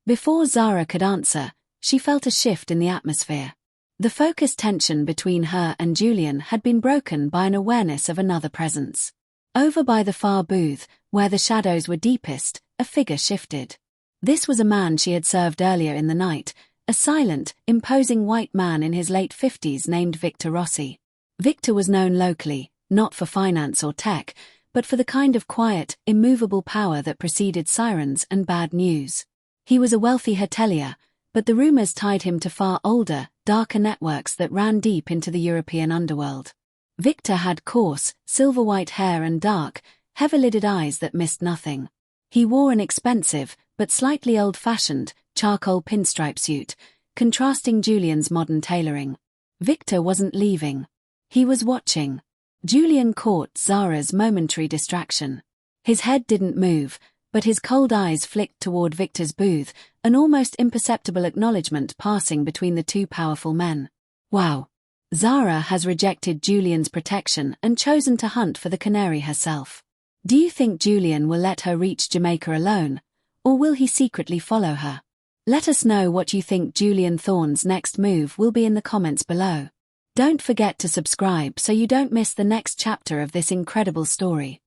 Before Zara could answer, she felt a shift in the atmosphere. The focused tension between her and Julian had been broken by an awareness of another presence. Over by the far booth, where the shadows were deepest, a figure shifted. This was a man she had served earlier in the night, a silent, imposing white man in his late 50s named Victor Rossi. Victor was known locally, not for finance or tech, but for the kind of quiet, immovable power that preceded sirens and bad news. He was a wealthy hotelier, but the rumors tied him to far older, darker networks that ran deep into the European underworld. Victor had coarse, silver-white hair and dark, heavy-lidded eyes that missed nothing. He wore an expensive, but slightly old-fashioned, charcoal pinstripe suit, contrasting Julian's modern tailoring. Victor wasn't leaving. He was watching. Julian caught Zara's momentary distraction. His head didn't move, but his cold eyes flicked toward Victor's booth, an almost imperceptible acknowledgement passing between the two powerful men. Wow. Zara has rejected Julian's protection and chosen to hunt for the canary herself. Do you think Julian will let her reach Jamaica alone, or will he secretly follow her? Let us know what you think Julian Thorne's next move will be in the comments below. Don't forget to subscribe so you don't miss the next chapter of this incredible story.